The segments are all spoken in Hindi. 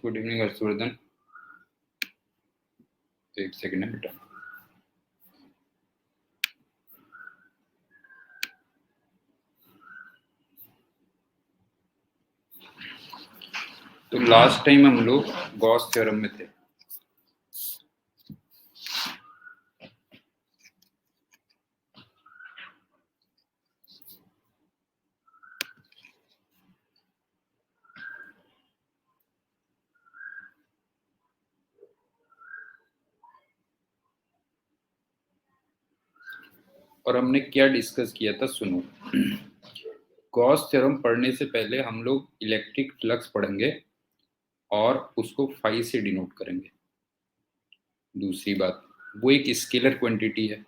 Good evening Harshvardhan. एक सेकंड है बेटा। तो लास्ट टाइम हम लोग गॉस थ्योरम में थे। और हमने क्या डिस्कस किया था सुनो। गॉस थ्योरम पढ़ने से पहले हम लोग इलेक्ट्रिक फ्लक्स पढ़ेंगे और उसको फाई से डिनोट करेंगे। दूसरी बात, वो एक स्केलर क्वांटिटी है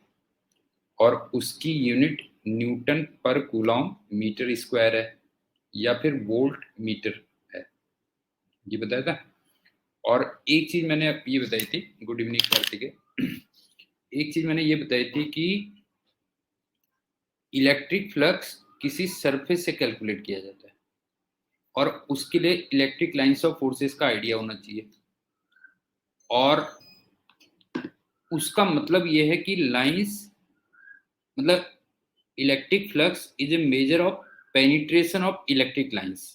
और उसकी यूनिट न्यूटन पर कूलॉम मीटर स्क्वायर है या फिर वोल्ट मीटर है, ये बताया था। और एक चीज मैंने ये बताई थी, गुड इवनिंग कार्तिक, एक चीज मैंने ये बताई थी कि इलेक्ट्रिक फ्लक्स किसी सरफेस से कैलकुलेट किया जाता है और उसके लिए इलेक्ट्रिक लाइंस ऑफ फोर्सेस का आइडिया होना चाहिए। और उसका मतलब ये है कि लाइंस मतलब electric flux is a measure of penetration of electric lines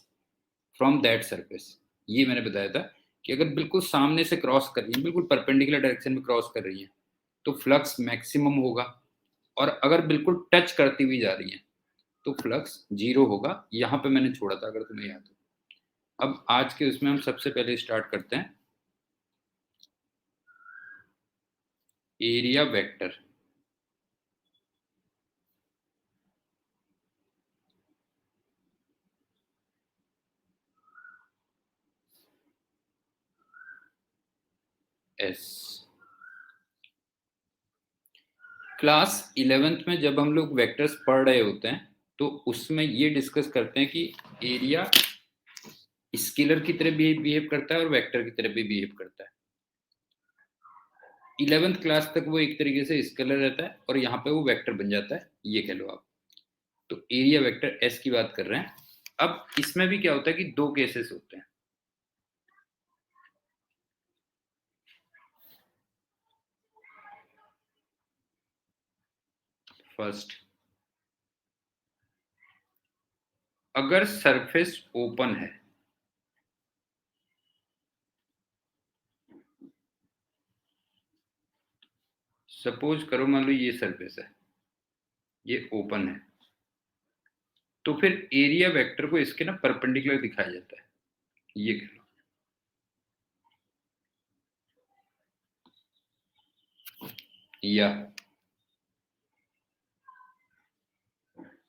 from that surface. ये मैंने बताया था कि अगर बिल्कुल सामने से क्रॉस कर रही है, बिल्कुल परपेंडिकुलर डायरेक्शन में क्रॉस कर रही है, तो फ्लक्स मैक्सिमम होगा, और अगर बिल्कुल टच करती हुई जा रही है तो फ्लक्स जीरो होगा। यहाँ पे मैंने छोड़ा था, अगर तुम्हें याद हो। अब आज के उसमें हम सबसे पहले स्टार्ट करते हैं area vector. S class 11th में जब हम लोग वेक्टर्स पढ़ रहे होते हैं तो उसमें ये डिस्कस करते हैं कि एरिया स्केलर की तरह बिहेव करता है और वेक्टर की तरह भी बिहेव करता है। 11th क्लास तक वो एक तरीके से स्केलर रहता है और यहाँ पे वो वेक्टर बन जाता है, ये कह लो आप। तो एरिया वेक्टर एस की बात कर रहे हैं। अब इसमें भी क्या होता है कि दो केसेस होते हैं। फर्स्ट, अगर सरफेस ओपन है, सपोज करो मान लो ये सरफेस है, ये ओपन है, तो फिर एरिया वेक्टर को इसके ना परपेंडिकुलर दिखाया जाता है, ये कह लो। या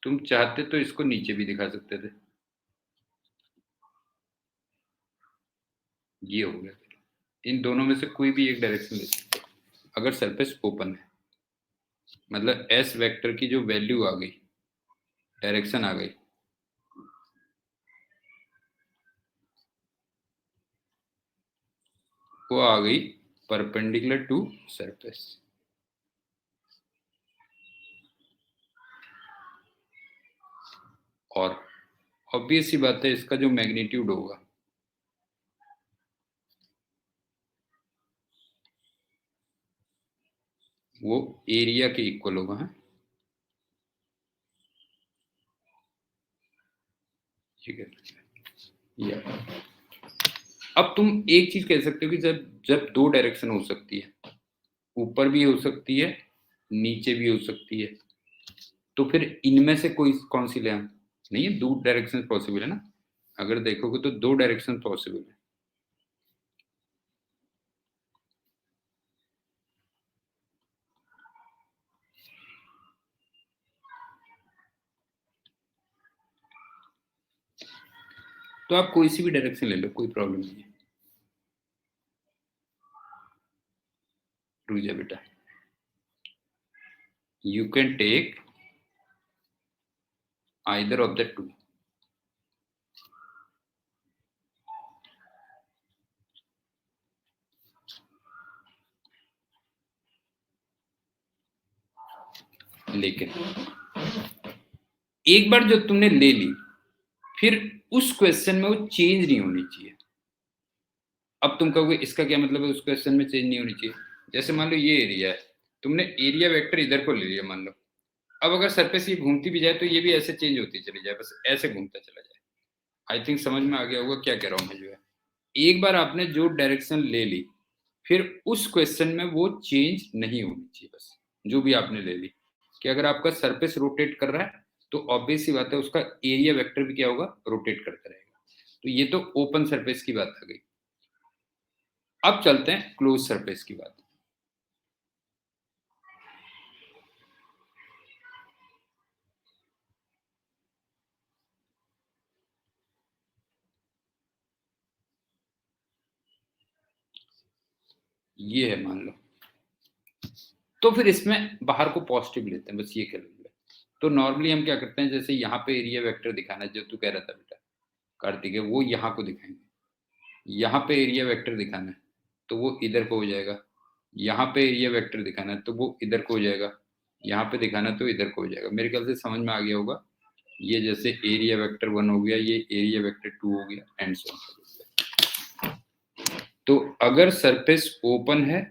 तुम चाहते तो इसको नीचे भी दिखा सकते थे, ये हो गया। इन दोनों में से कोई भी एक डायरेक्शन ले सकते हो अगर सरफेस ओपन है। मतलब एस वेक्टर की जो वैल्यू आ गई, डायरेक्शन आ गई, वो आ गई परपेंडिकुलर टू सरफेस। और ऑब्वियस सी बात है, इसका जो मैग्नीट्यूड होगा वो एरिया के इक्वल होगा। है ठीक है। या अब तुम एक चीज कह सकते हो कि जब जब दो डायरेक्शन हो सकती है, ऊपर भी हो सकती है नीचे भी हो सकती है, तो फिर इनमें से कोई कौन सी लें? नहीं है, दो डायरेक्शन पॉसिबल है ना। अगर देखोगे तो दो डायरेक्शन पॉसिबल है। तो आप कोई सी भी डायरेक्शन ले लो, कोई प्रॉब्लम नहीं है। रुक जा बेटा, you can take either of the two. लेकिन एक बार जो तुमने ले ली, फिर उस क्वेश्चन में वो चेंज नहीं होनी चाहिए। अब तुम कहोगे इसका क्या मतलब है, उस क्वेश्चन में चेंज नहीं होनी चाहिए। जैसे मान लो ये एरिया है, तुमने एरिया वेक्टर इधर को ले लिया मान लो, अब अगर सरफेस ये घूमती भी जाए तो ये भी ऐसे चेंज होती चली जाए, बस ऐसे घूमता चला जाए। आई थिंक समझ में आ गया होगा क्या कह रहा हूँ मैं। जो है एक बार आपने जो डायरेक्शन ले ली, फिर उस क्वेश्चन में वो चेंज नहीं होनी चाहिए, बस जो भी आपने ले ली। कि अगर आपका सरफेस रोटेट कर रहा है तो ऑब्वियस सी बात है उसका एरिया वेक्टर भी क्या होगा, रोटेट करता रहेगा। तो ये तो ओपन सरफेस की बात आ गई। अब चलते हैं क्लोज सरफेस की बात। ये है मान लो, तो फिर इसमें बाहर को पॉजिटिव लेते हैं, बस ये कर लीजिए। तो नॉर्मली हम क्या करते हैं, जैसे यहाँ पे एरिया वेक्टर दिखाना है, जो तू कह रहा था बेटा कार्तिक है, वो यहाँ को दिखाएंगे। यहाँ पे एरिया वेक्टर दिखाना है तो वो इधर को हो जाएगा। यहाँ पे एरिया वेक्टर दिखाना है तो वो इधर को हो जाएगा। यहाँ पे दिखाना है तो इधर को हो जाएगा। मेरे ख्याल से समझ में आ गया होगा। ये जैसे एरिया वेक्टर 1 हो गया, ये एरिया वेक्टर 2 हो गया, एंड सो ऑन। तो अगर सरफेस ओपन है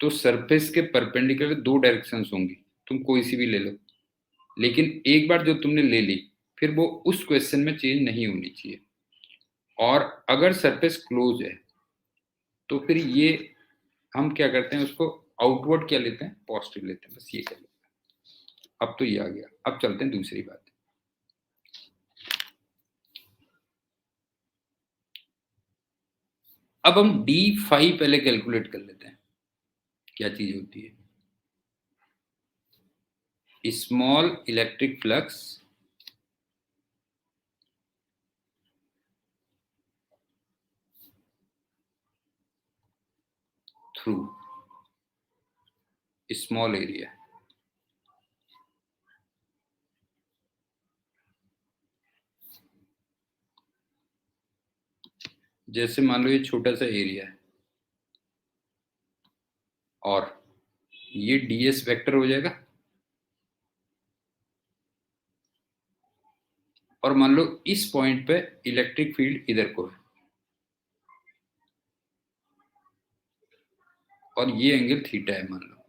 तो सरफेस के परपेंडिकुलर दो डायरेक्शंस होंगी, तुम कोई सी भी ले लो। लेकिन एक बार जो तुमने ले ली, फिर वो उस क्वेश्चन में चेंज नहीं होनी चाहिए। और अगर सरफेस क्लोज है तो फिर ये हम क्या करते हैं, उसको आउटवर्ड क्या लेते हैं, पॉजिटिव लेते हैं, बस ये कर लेते हैं। अब तो ये आ गया। अब चलते हैं दूसरी बात। अब हम d5 पहले कैलकुलेट कर लेते हैं, क्या चीज होती है। Small electric flux through small area. जैसे मान लो ये छोटा सा एरिया है और ये ds वेक्टर हो जाएगा, और मान लो इस पॉइंट पे इलेक्ट्रिक फील्ड इधर को है और ये एंगल थीटा है मान लो।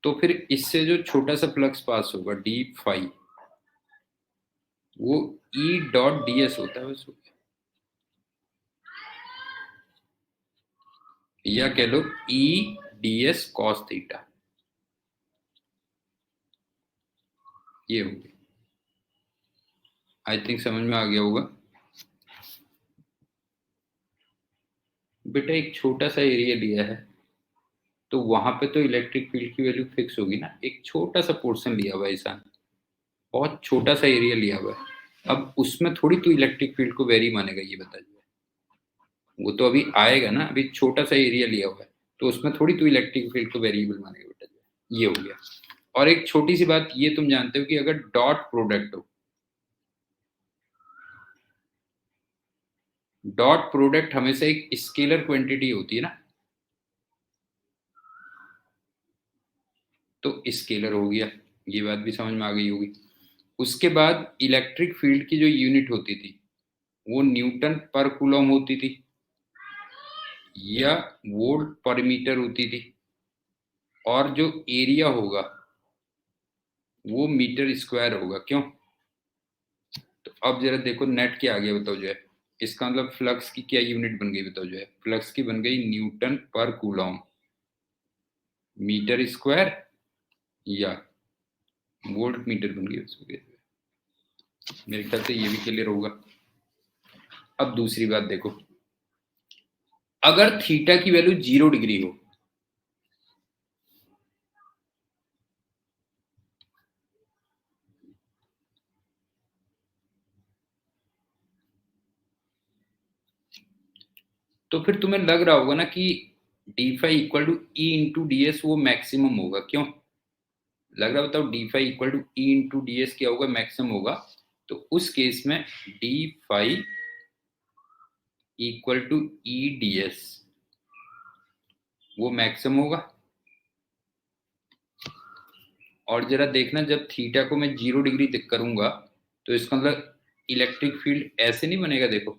तो फिर इससे जो छोटा सा फ्लक्स पास होगा d5, वो E डॉट ds होता है बस। या कह लो E ds cos थीटा, ये होगी। आई थिंक समझ में आ गया होगा। बेटा एक छोटा सा एरिया लिया है तो वहां पे तो इलेक्ट्रिक फील्ड की वैल्यू फिक्स होगी ना। एक छोटा सा पोर्शन लिया हुआ है ऐसा, बहुत छोटा सा एरिया लिया हुआ है। अब उसमें थोड़ी तो इलेक्ट्रिक फील्ड को वेरी मानेगा, ये बता दो। वो तो अभी आएगा ना, अभी छोटा सा एरिया लिया हुआ है तो उसमें थोड़ी तो इलेक्ट्रिक फील्ड को वेरिएबल मानेगा बेटा जो। ये हो गया। और एक छोटी सी बात ये तुम जानते हो कि अगर डॉट प्रोडक्ट हो, डॉट प्रोडक्ट हमेशा एक स्केलर क्वांटिटी होती है ना, तो स्केलर हो गया। ये बात भी समझ में आ गई होगी। उसके बाद इलेक्ट्रिक फील्ड की जो यूनिट होती थी वो न्यूटन पर कूलम होती थी या वोल्ट पर मीटर होती थी, और जो एरिया होगा वो मीटर स्क्वायर होगा। क्यों? तो अब जरा देखो नेट क्या आ गया बताओ जो है। इसका मतलब फ्लक्स की क्या यूनिट बन गई बताओ जो है। फ्लक्स की बन गई न्यूटन पर कूलम मीटर स्क्वायर या वोल्ट मीटर बन गई उसको। मेरे ख्याल से ये भी क्लियर होगा। अब दूसरी बात देखो, अगर थीटा की वैल्यू 0 डिग्री हो, तो फिर तुम्हें लग रहा होगा ना कि d5 equal to E into D S वो मैक्सिमम होगा। क्यों लग रहा बताओ? d5 equal to E into D S क्या होगा, मैक्सिमम होगा। तो उस केस में d5 equal to E D S वो मैक्सिमम होगा। और जरा देखना, जब थीटा को मैं 0 डिग्री करूंगा तो इसका मतलब इलेक्ट्रिक फील्ड ऐसे नहीं बनेगा। देखो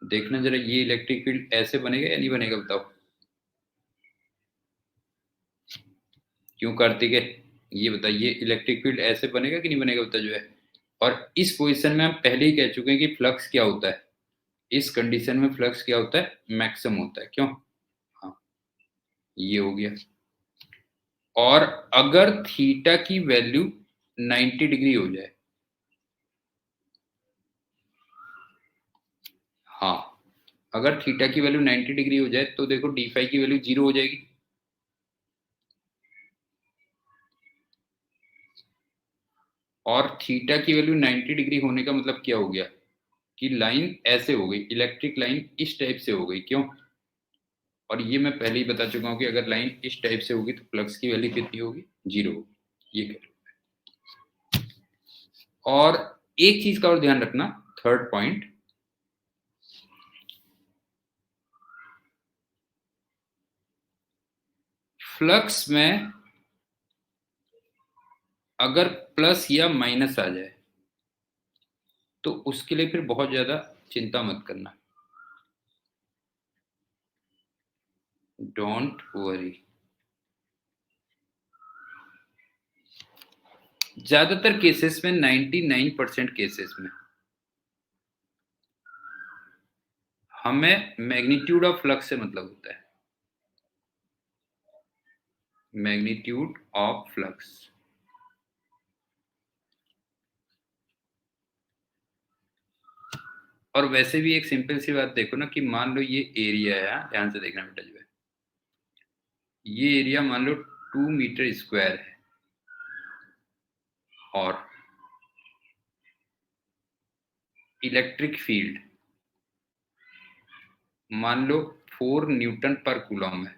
देखना जरा, ये इलेक्ट्रिक फील्ड ऐसे बनेगा या नहीं बनेगा, बताओ। क्यों कार्तिक है, ये बताइए, इलेक्ट्रिक फील्ड ऐसे बनेगा कि नहीं बनेगा, बता जो है। और इस पोजीशन में हम पहले ही कह चुके हैं कि फ्लक्स क्या होता है, इस कंडीशन में फ्लक्स क्या होता है, मैक्सिमम होता है, क्यों। हाँ, ये हो गया। और अगर थीटा की वैल्यू 90 डिग्री हो जाए, हाँ, अगर थीटा की वैल्यू 90 डिग्री हो जाए तो देखो डी फाई की वैल्यू 0 हो जाएगी। और थीटा की वैल्यू 90 डिग्री होने का मतलब क्या हो गया कि लाइन ऐसे हो गई, इलेक्ट्रिक लाइन इस टाइप से हो गई, क्यों। और ये मैं पहले ही बता चुका हूं कि अगर लाइन इस टाइप से होगी तो फ्लक्स की वैल्यू कितनी होगी, 0 होगी, ये कह लो। और एक चीज का और ध्यान रखना, थर्ड पॉइंट, फ्लक्स में अगर प्लस या माइनस आ जाए तो उसके लिए फिर बहुत ज्यादा चिंता मत करना, डोंट वरी। ज्यादातर केसेस में 99% केसेस में हमें मैग्नीट्यूड ऑफ फ्लक्स से मतलब होता है, मैग्नीट्यूड ऑफ फ्लक्स। और वैसे भी एक सिंपल सी बात देखो ना, कि मान लो ये एरिया है, ध्यान से देखना बेटा जो है, ये एरिया मान लो 2 मीटर स्क्वायर है, और इलेक्ट्रिक फील्ड मान लो 4 न्यूटन पर कूलम है।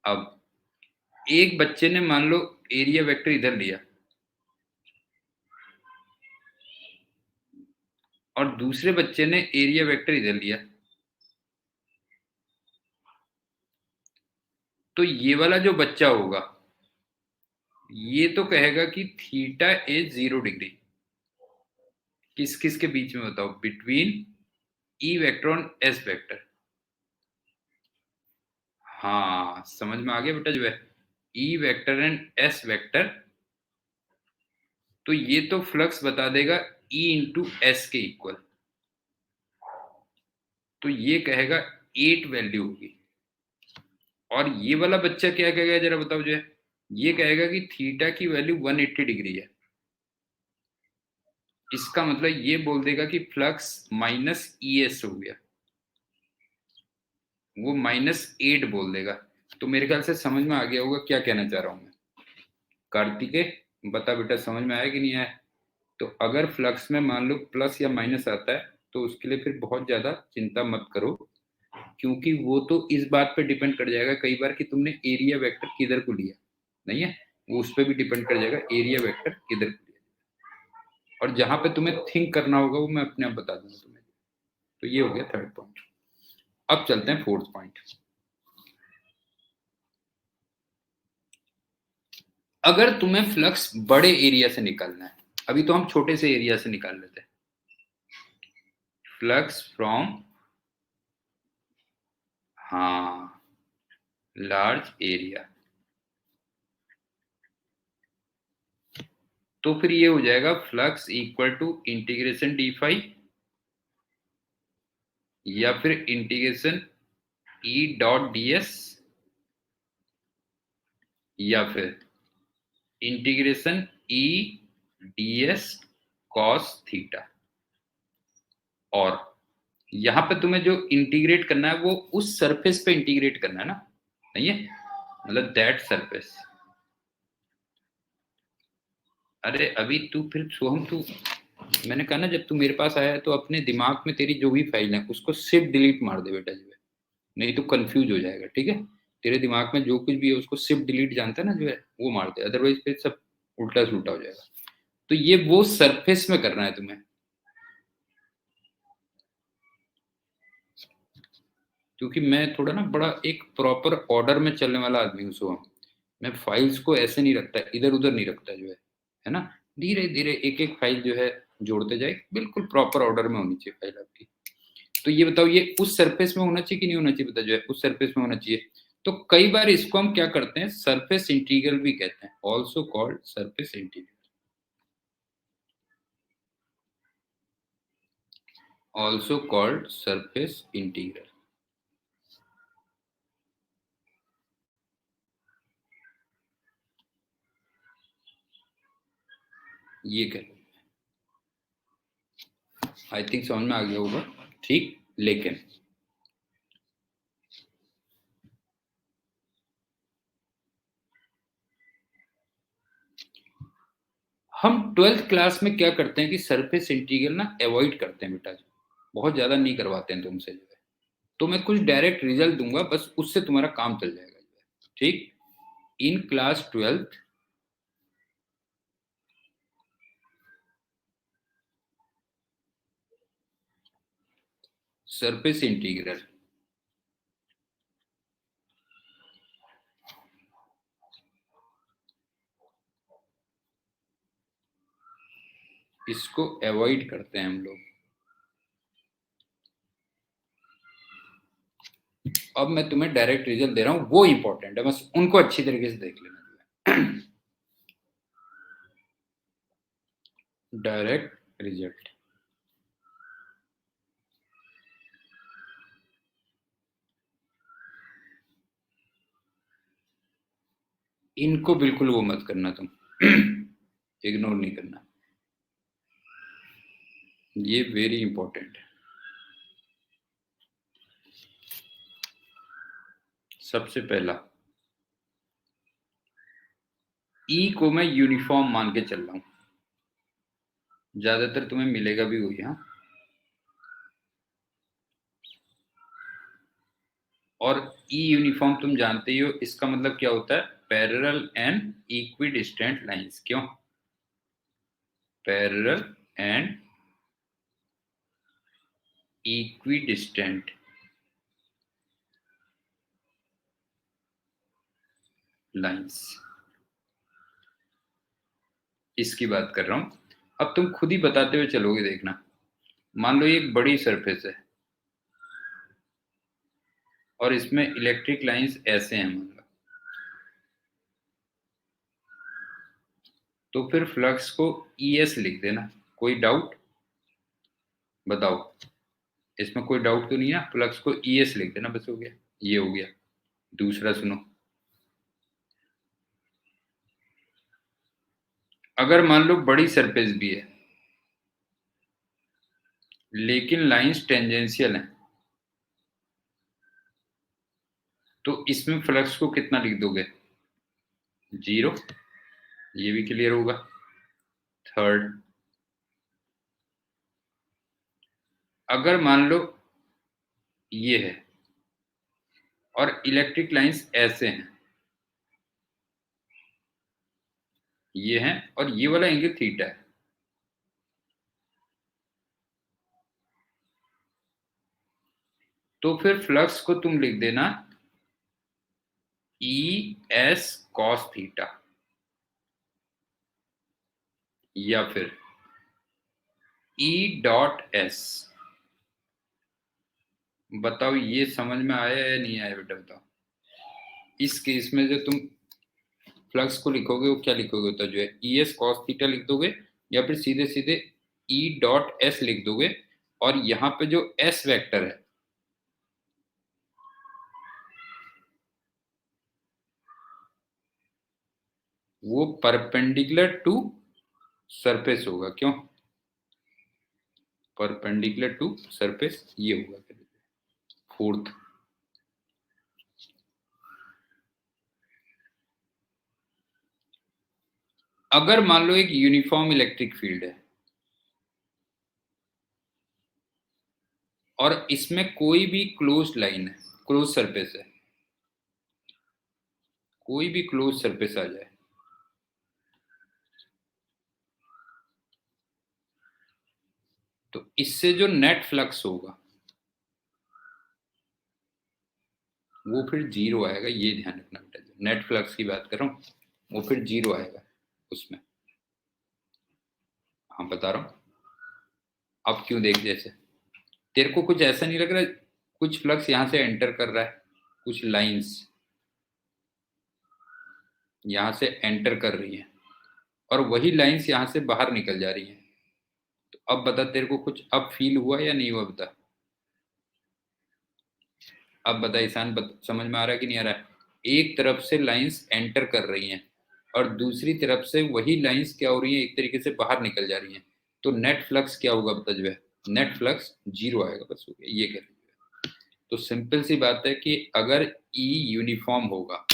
अब एक बच्चे ने मान लो एरिया वेक्टर इधर लिया, और दूसरे बच्चे ने एरिया वेक्टर इधर लिया, तो ये वाला जो बच्चा होगा ये तो कहेगा कि थीटा इज 0 डिग्री, किस किस के बीच में बताओ, बिटवीन ई वेक्टर और एस वेक्टर। हाँ, समझ में आ गया बेटा जो है, E vector and S vector, तो ये तो फ्लक्स बता देगा ई इंटू एस के इक्वल, तो ये कहेगा 8 वैल्यू होगी। और ये वाला बच्चा क्या कहेगा जरा बताओ जो है, ये कहेगा कि थीटा की वैल्यू 180 डिग्री है, इसका मतलब ये बोल देगा कि फ्लक्स माइनस ई एस हो गया, वो -8 बोल देगा। तो मेरे ख्याल से समझ में आ गया होगा क्या कहना चाह रहा हूं मैं। कार्तिकेय बता बेटा, समझ में आया कि नहीं आया। तो अगर फ्लक्स में मान लो प्लस या माइनस आता है तो उसके लिए फिर बहुत ज्यादा चिंता मत करो, क्योंकि वो तो इस बात पे डिपेंड कर जाएगा कई बार कि तुमने एरिया वेक्टर किधर को लिया, नहीं है, वो उस पर भी डिपेंड कर जाएगा एरिया वेक्टर किधर को लिया। और जहां पे तुम्हें थिंक करना होगा वो मैं अपने आप बता दूंगा तुम्हें। तो ये हो गया थर्ड पॉइंट। अब चलते हैं फोर्थ पॉइंट। अगर तुम्हें फ्लक्स बड़े एरिया से निकालना है, अभी तो हम छोटे से एरिया से निकाल लेते हैं, फ्लक्स फ्रॉम, हाँ, लार्ज एरिया, तो फिर ये हो जाएगा flux equal to integration D phi, या फिर integration E dot D S, या फिर integration E D S cos theta. और यहां पे तुम्हें जो इंटीग्रेट करना है वो उस सरफेस पे इंटीग्रेट करना है ना, नहीं है, मतलब दैट सरफेस। अरे अभी तू फिर सोहम, तू, मैंने कहा ना जब तू मेरे पास आया तो अपने दिमाग में तेरी जो भी फाइल है उसको सिर्फ डिलीट मार दे बेटा जो है, नहीं तो कंफ्यूज हो जाएगा, ठीक है। तेरे दिमाग में जो कुछ भी है उसको सिर्फ डिलीट जानता है ना जो है, वो मार दे, अदरवाइज फिर सब उल्टा सुल्टा हो जाएगा। तो ये वो सरफेस में करना है तुम्हें, क्योंकि मैं थोड़ा ना बड़ा एक प्रॉपर ऑर्डर में चलने वाला आदमी हूँ सोहम। मैं फाइल्स को ऐसे नहीं रखता, इधर उधर नहीं रखता जो है ना, धीरे धीरे एक एक फाइल जो है जोड़ते जाए, बिल्कुल प्रॉपर ऑर्डर में होनी चाहिए फाइल आपकी। तो ये बताओ, ये उस सरफेस में होना चाहिए कि नहीं होना चाहिए? बता जो है उस सरफेस में होना चाहिए। तो कई बार इसको हम क्या करते हैं, सरफेस इंटीग्रल भी कहते हैं, also called surface integral, also called surface integral. ये कह लो, आई थिंक समझ में आ गया होगा। ठीक, लेकिन हम 12th क्लास में क्या करते हैं कि सरफेस इंटीग्रल ना अवॉइड करते हैं बेटा, बहुत ज्यादा नहीं करवाते हैं तुमसे जो है। तो मैं कुछ डायरेक्ट रिजल्ट दूंगा, बस उससे तुम्हारा काम चल जाएगा जो है। ठीक, in class 12th surface integral, इसको अवॉइड करते हैं हम लोग। अब मैं तुम्हें डायरेक्ट रिजल्ट दे रहा हूं, वो इंपॉर्टेंट है, बस उनको अच्छी तरीके से देख लेना। डायरेक्ट रिजल्ट, इनको बिल्कुल वो मत करना तुम, इग्नोर नहीं करना, ये वेरी इंपॉर्टेंट है। सबसे पहला, ई को मैं यूनिफॉर्म मान के चल रहा हूं, ज्यादातर तुम्हें मिलेगा भी वही। हाँ, और ई यूनिफॉर्म तुम जानते ही हो, इसका मतलब क्या होता है, पैरेलल एंड इक्विडिस्टेंट लाइंस। क्यों पैरेलल एंड इक्विडिस्टेंट लाइंस, इसकी बात कर रहा हूं। अब तुम खुद ही बताते हुए चलोगे, देखना। मान लो ये एक बड़ी सरफेस है और इसमें इलेक्ट्रिक लाइंस ऐसे हैं, मान लो, तो फिर फ्लक्स को ES लिख देना। कोई डाउट बताओ, इसमें कोई डाउट तो नहीं है? फ्लक्स को ES लिख देना, बस हो गया, ये हो गया। दूसरा सुनो, अगर मान लो बड़ी सरफेस भी है लेकिन लाइंस टेंजेंशियल हैं, तो इसमें फ्लक्स को कितना लिख दोगे? 0। ये भी क्लियर होगा। थर्ड, अगर मान लो ये है और इलेक्ट्रिक लाइंस ऐसे हैं, ये हैं और ये वाला एंगल थीटा है, तो फिर फ्लक्स को तुम लिख देना ES cos थीटा, या फिर E.S। बताओ ये समझ में आया या नहीं आया बेटा, बताओ। इस केस में जो तुम फ्लक्स को लिखोगे वो क्या लिखोगे, होता जो है ES cos थीटा लिख दोगे, या फिर सीधे सीधे E.S लिख दोगे। और यहाँ पे जो S वेक्टर है वो परपेंडिकुलर टू सरफेस होगा। क्यों परपेंडिकुलर टू सरफेस? ये होगा। फोर्थ, अगर मान लो एक यूनिफॉर्म इलेक्ट्रिक फील्ड है और इसमें कोई भी क्लोज लाइन है, क्लोज सरफेस है, कोई भी क्लोज सरफेस आ जाए, तो इससे जो नेट फ्लक्स होगा वो फिर 0 आएगा। ये ध्यान रखना बेटा, नेट फ्लक्स की बात कर रहा हूँ, वो फिर 0 आएगा उसमें। हाँ बता रहा हूँ, अब क्यों देख, जैसे तेरे को कुछ ऐसा नहीं लग रहा, कुछ फ्लक्स यहां से एंटर कर रहा है, कुछ लाइंस यहां से एंटर कर रही हैं और वही लाइंस यहां से बाहर निकल जा रही हैं। तो अब बता, तेरे को कुछ अब फील हुआ या नहीं हुआ, बता। अब बता ईशान, समझ में आ रहा है कि नहीं आ रहा है? एक तरफ से लाइंस एंटर कर रही हैं और दूसरी तरफ से वही लाइंस क्या हो रही है, एक तरीके से बाहर निकल जा रही हैं। तो नेट फ्लक्स क्या होगा बता जो है? नेट फ्लक्स जीरो आएगा, बस हो गया, ये कह रही है। तो सिंपल सी बात है कि अगर ई यूनिफॉर्म होगा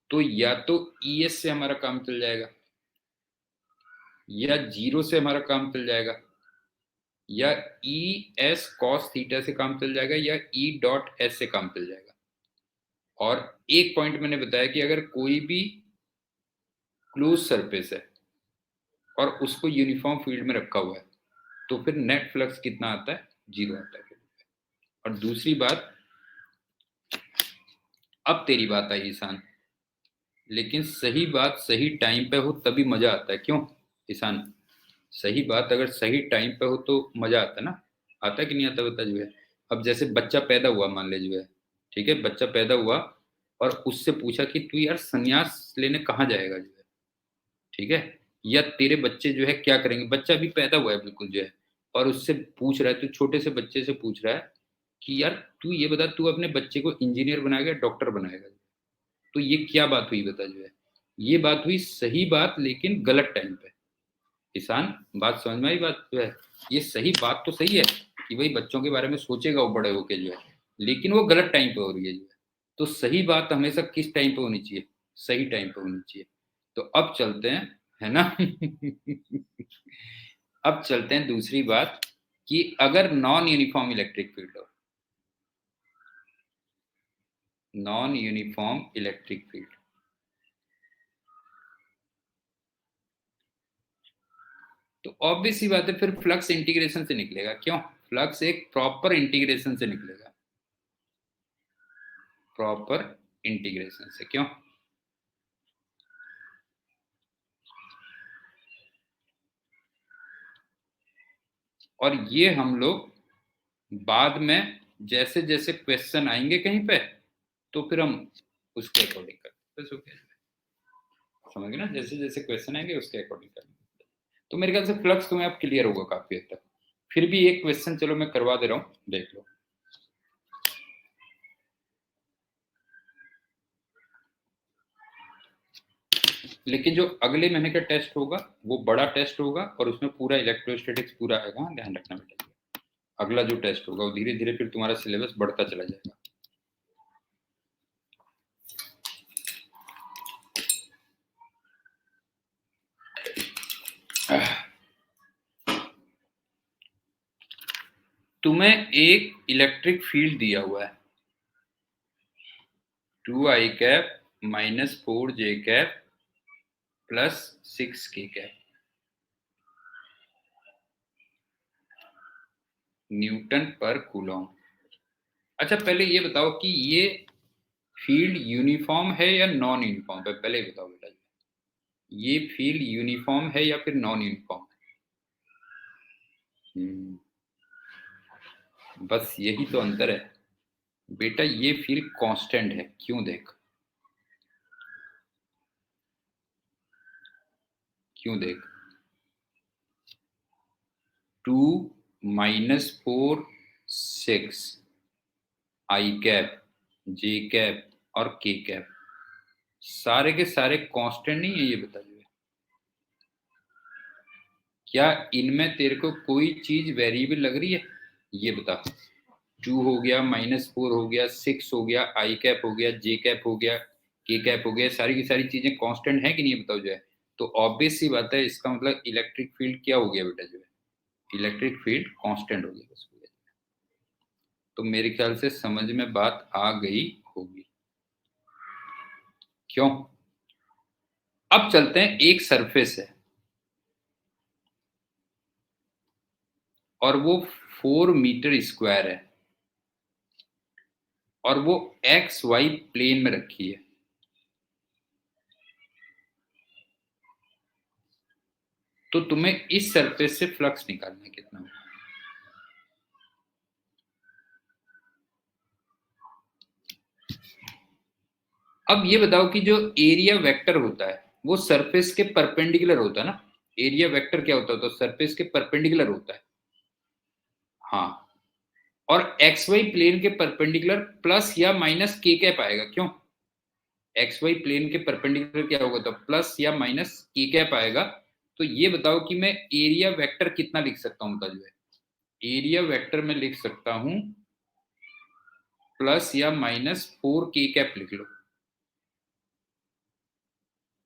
तो या तो ई एस से हमारा काम चल जाएगा, या जीरो से हमारा काम चल जाएगा, या ई एस कॉस थीटा से काम चल जाएगा, या ई डॉट एस से काम चल जाएगा। और एक पॉइंट मैंने बताया कि अगर कोई भी क्लोज सरफेस है और उसको यूनिफॉर्म फील्ड में रखा हुआ है तो फिर नेट फ्लक्स कितना आता है? जीरो आता है। और दूसरी बात, अब तेरी बात आई ईशान, लेकिन सही बात सही टाइम पे हो तभी मजा आता है, क्यों ईशान? सही बात अगर सही टाइम पे हो तो मजा आता है ना। आता है कि नहीं आता, बता जो है। अब जैसे बच्चा पैदा हुआ, मान ले जो है, ठीक है, बच्चा पैदा हुआ और उससे पूछा कि तू यार संन्यास लेने कहाँ जाएगा जो है, ठीक है, या तेरे बच्चे जो है क्या करेंगे, बच्चा अभी पैदा हुआ है बिल्कुल जो है, और उससे पूछ रहा है, तू छोटे से बच्चे से पूछ रहा है कि यार तू ये बता, तू अपने बच्चे को इंजीनियर बनाएगा डॉक्टर बनाएगा? तो ये क्या बात हुई बता जो है? ये बात हुई सही बात लेकिन गलत टाइम पे। किसान, बात समझ में आई बात जो है? ये सही बात तो सही है कि भाई बच्चों के बारे में सोचेगा वो बड़े होके जो है, लेकिन वो गलत टाइम पे हो रही है जो है। तो सही बात हमेशा किस टाइम पे होनी चाहिए? सही टाइम पे होनी चाहिए। तो अब चलते हैं, है ना? अब चलते हैं दूसरी बात, कि अगर नॉन यूनिफॉर्म इलेक्ट्रिक फील्ड हो, नॉन यूनिफॉर्म इलेक्ट्रिक फील्ड, तो ऑब्वियस सी बात है फिर फ्लक्स इंटीग्रेशन से निकलेगा, क्यों? फ्लक्स एक प्रॉपर इंटीग्रेशन से निकलेगा, प्रॉपर इंटीग्रेशन से, क्यों? और ये हम लोग बाद में जैसे जैसे क्वेश्चन आएंगे कहीं पे, तो फिर हम उसके अकॉर्डिंग करेंगे, बस ओके। समझ गए ना, जैसे जैसे क्वेश्चन आएंगे उसके अकॉर्डिंग करेंगे। तो मेरे ख्याल से फ्लक्स तुम्हें अब क्लियर होगा काफी हद तक। फिर भी एक क्वेश्चन चलो मैं करवा दे रहा हूँ, देख लो। लेकिन जो अगले महीने का टेस्ट होगा वो बड़ा टेस्ट होगा और उसमें पूरा इलेक्ट्रोस्टैटिक्स पूरा आएगा, ध्यान रखना बेटा। अगला जो टेस्ट होगा वो धीरे धीरे फिर तुम्हारा सिलेबस बढ़ता चला जाएगा। तुम्हें एक इलेक्ट्रिक फील्ड दिया हुआ है, 2i cap -4j cap +6k cap Newton पर कूलॉम। अच्छा पहले ये बताओ कि ये फील्ड यूनिफॉर्म है या नॉन यूनिफॉर्म है, पहले बताओ बेटा। ये फील्ड यूनिफॉर्म है या फिर नॉन यूनिफॉर्म है? बस यही तो अंतर है बेटा, ये फील्ड कांस्टेंट है, क्यों देख, क्यों देख, 2 - 4 6 i कैप j कैप और k कैप सारे के सारे कांस्टेंट नहीं है, ये बता दो। क्या इनमें तेरे को कोई चीज वेरिएबल लग रही है? ये बता। 2 हो गया, -4 हो गया, 6 हो गया, i कैप हो गया, j कैप हो गया, k कैप हो गया, सारी की सारी चीजें कांस्टेंट है कि नहीं, बताओ जो है। तो ऑब्वियस सी बात है, इसका मतलब इलेक्ट्रिक फील्ड क्या हो गया बेटा जो है? इलेक्ट्रिक फील्ड कांस्टेंट हो गया बस। तो मेरे ख्याल से समझ में बात आ गई होगी, क्यों? अब चलते हैं, एक सरफेस है और वो 4 मीटर स्क्वायर है और वो XY प्लेन में रखी है। तो तुम्हें इस सरफेस से फ्लक्स निकालना है कितना होगा। अब ये बताओ कि जो एरिया वेक्टर होता है वो सरफेस के परपेंडिकुलर होता है ना। एरिया वेक्टर क्या होता है, तो सरफेस के परपेंडिकुलर होता है। हाँ, और एक्स वाई प्लेन के परपेंडिकुलर प्लस या माइनस के कैप आएगा। क्यों? एक्स वाई प्लेन के परपेंडिकुलर क्या होगा, तो प्लस या माइनस के कैप आएगा। तो ये बताओ कि मैं एरिया वेक्टर कितना लिख सकता हूँ, बताओ। एरिया वेक्टर में लिख सकता हूं प्लस या माइनस 4 के कैप लिख लो।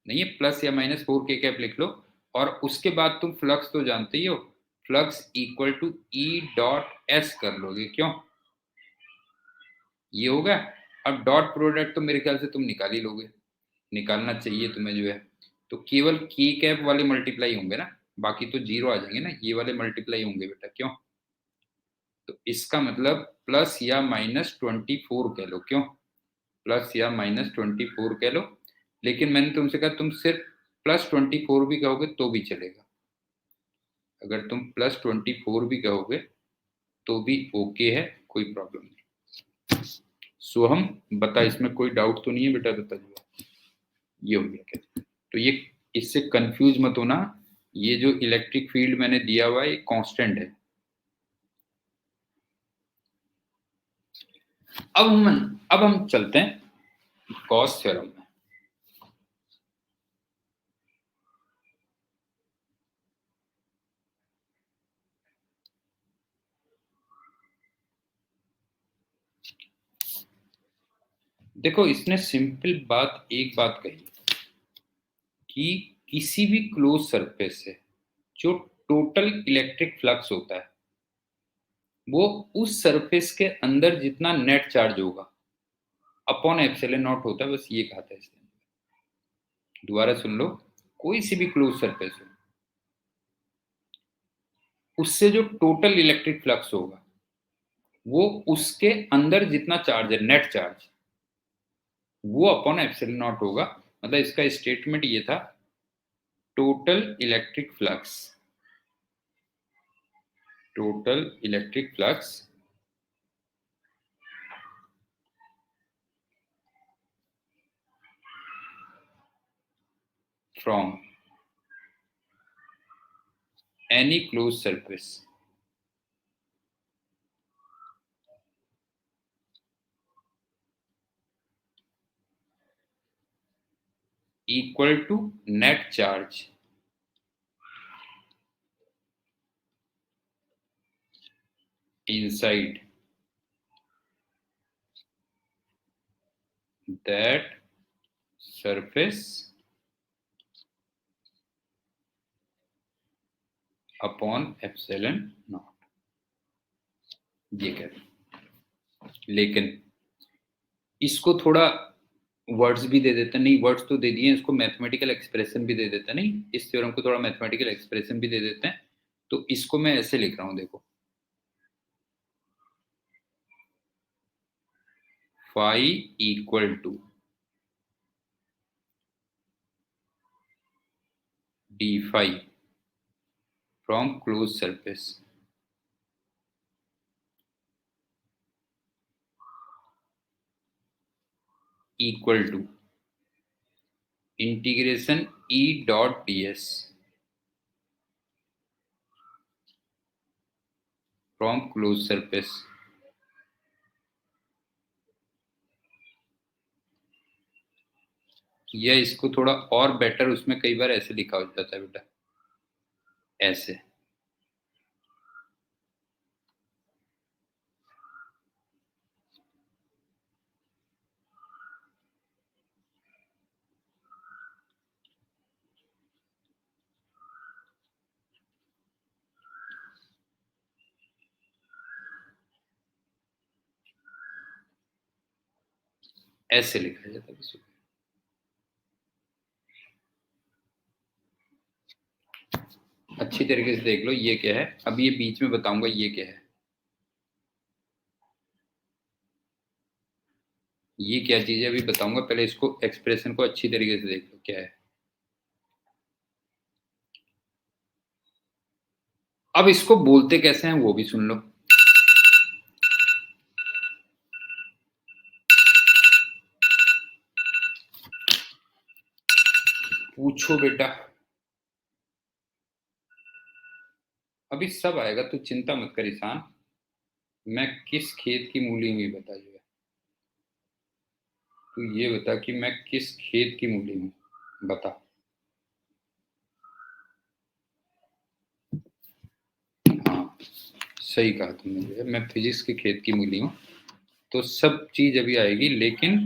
नहीं है, प्लस या माइनस 4 के कैप लिख लो। और उसके बाद तुम फ्लक्स तो जानते ही हो, flux equal to E dot S कर लोगे। क्यों? ये होगा। अब डॉट प्रोडक्ट तो मेरे ख्याल से तुम निकाल ही लोगे, निकालना चाहिए तुम्हें जो है। तो केवल के कैप वाले मल्टीप्लाई होंगे ना, बाकी तो जीरो आ जाएंगे ना, ये वाले मल्टीप्लाई होंगे बेटा। क्यों? तो इसका मतलब प्लस या माइनस 24 कह लो। क्यों? प्लस या माइनस 24 कह लो। लेकिन मैंने तुमसे कहा तुम सिर्फ प्लस 24 भी कहोगे तो भी चलेगा। अगर तुम प्लस 24 भी कहोगे तो भी ओके है, कोई प्रॉब्लम नहीं। सो हम बता, इसमें कोई डाउट तो नहीं है बेटा? बता जो ये हो गया क्या? तो ये इससे कंफ्यूज मत होना, ये जो इलेक्ट्रिक फील्ड मैंने दिया हुआ है ये कांस्टेंट है। अब हम चलते हैं गॉस थ्योरम में। देखो, इसने सिंपल बात एक बात कही कि किसी भी क्लोज सरफेस से जो टोटल इलेक्ट्रिक फ्लक्स होता है वो उस सरफेस के अंदर जितना नेट चार्ज होगा अपॉन एप्सिलॉन नॉट होता है। बस ये कहा था इसने। दोबारा सुन लो, कोई सी भी क्लोज सरफेस हो उससे जो टोटल इलेक्ट्रिक फ्लक्स होगा वो उसके अंदर जितना चार्ज है, नेट चार्ज, वो अपॉन एप्सिलॉन नॉट होगा। मतलब इसका स्टेटमेंट ये था, total electric flux, total electric flux from any close surface equal to net charge inside that surface upon epsilon naught। ये कह रहे हैं। लेकिन इसको थोड़ा वर्ड्स भी दे देते, नहीं वर्ड्स तो दे दिए, इसको मैथमेटिकल एक्सप्रेशन भी दे देते, नहीं इस थ्योरम को थोड़ा मैथमेटिकल एक्सप्रेशन भी दे देते हैं। तो इसको मैं ऐसे लिख रहा हूं, देखो, phi equal to D phi from close surface equal to integration E dot D S from close surface. या इसको थोड़ा और बेटर, उसमें कई बार ऐसे लिखा हो जाता है बेटा, ऐसे। ऐसे लिखा जाता है इसको। अच्छी तरीके से देख लो ये क्या है। अब ये बीच में बताऊंगा ये क्या है। ये क्या चीज है अभी बताऊंगा, पहले इसको एक्सप्रेशन को अच्छी तरीके से देख लो क्या है। अब इसको बोलते कैसे हैं वो भी सुन लो। पूछो बेटा, अभी सब आएगा, तू चिंता मत कर ईशान। मैं किस खेत की मूली हुई बता जो है, तू ये बता कि मैं किस खेत की मूली हूँ, बता। हाँ, सही कहा तुमने जो है, मैं फिजिक्स के खेत की मूली हूँ। तो सब चीज अभी आएगी, लेकिन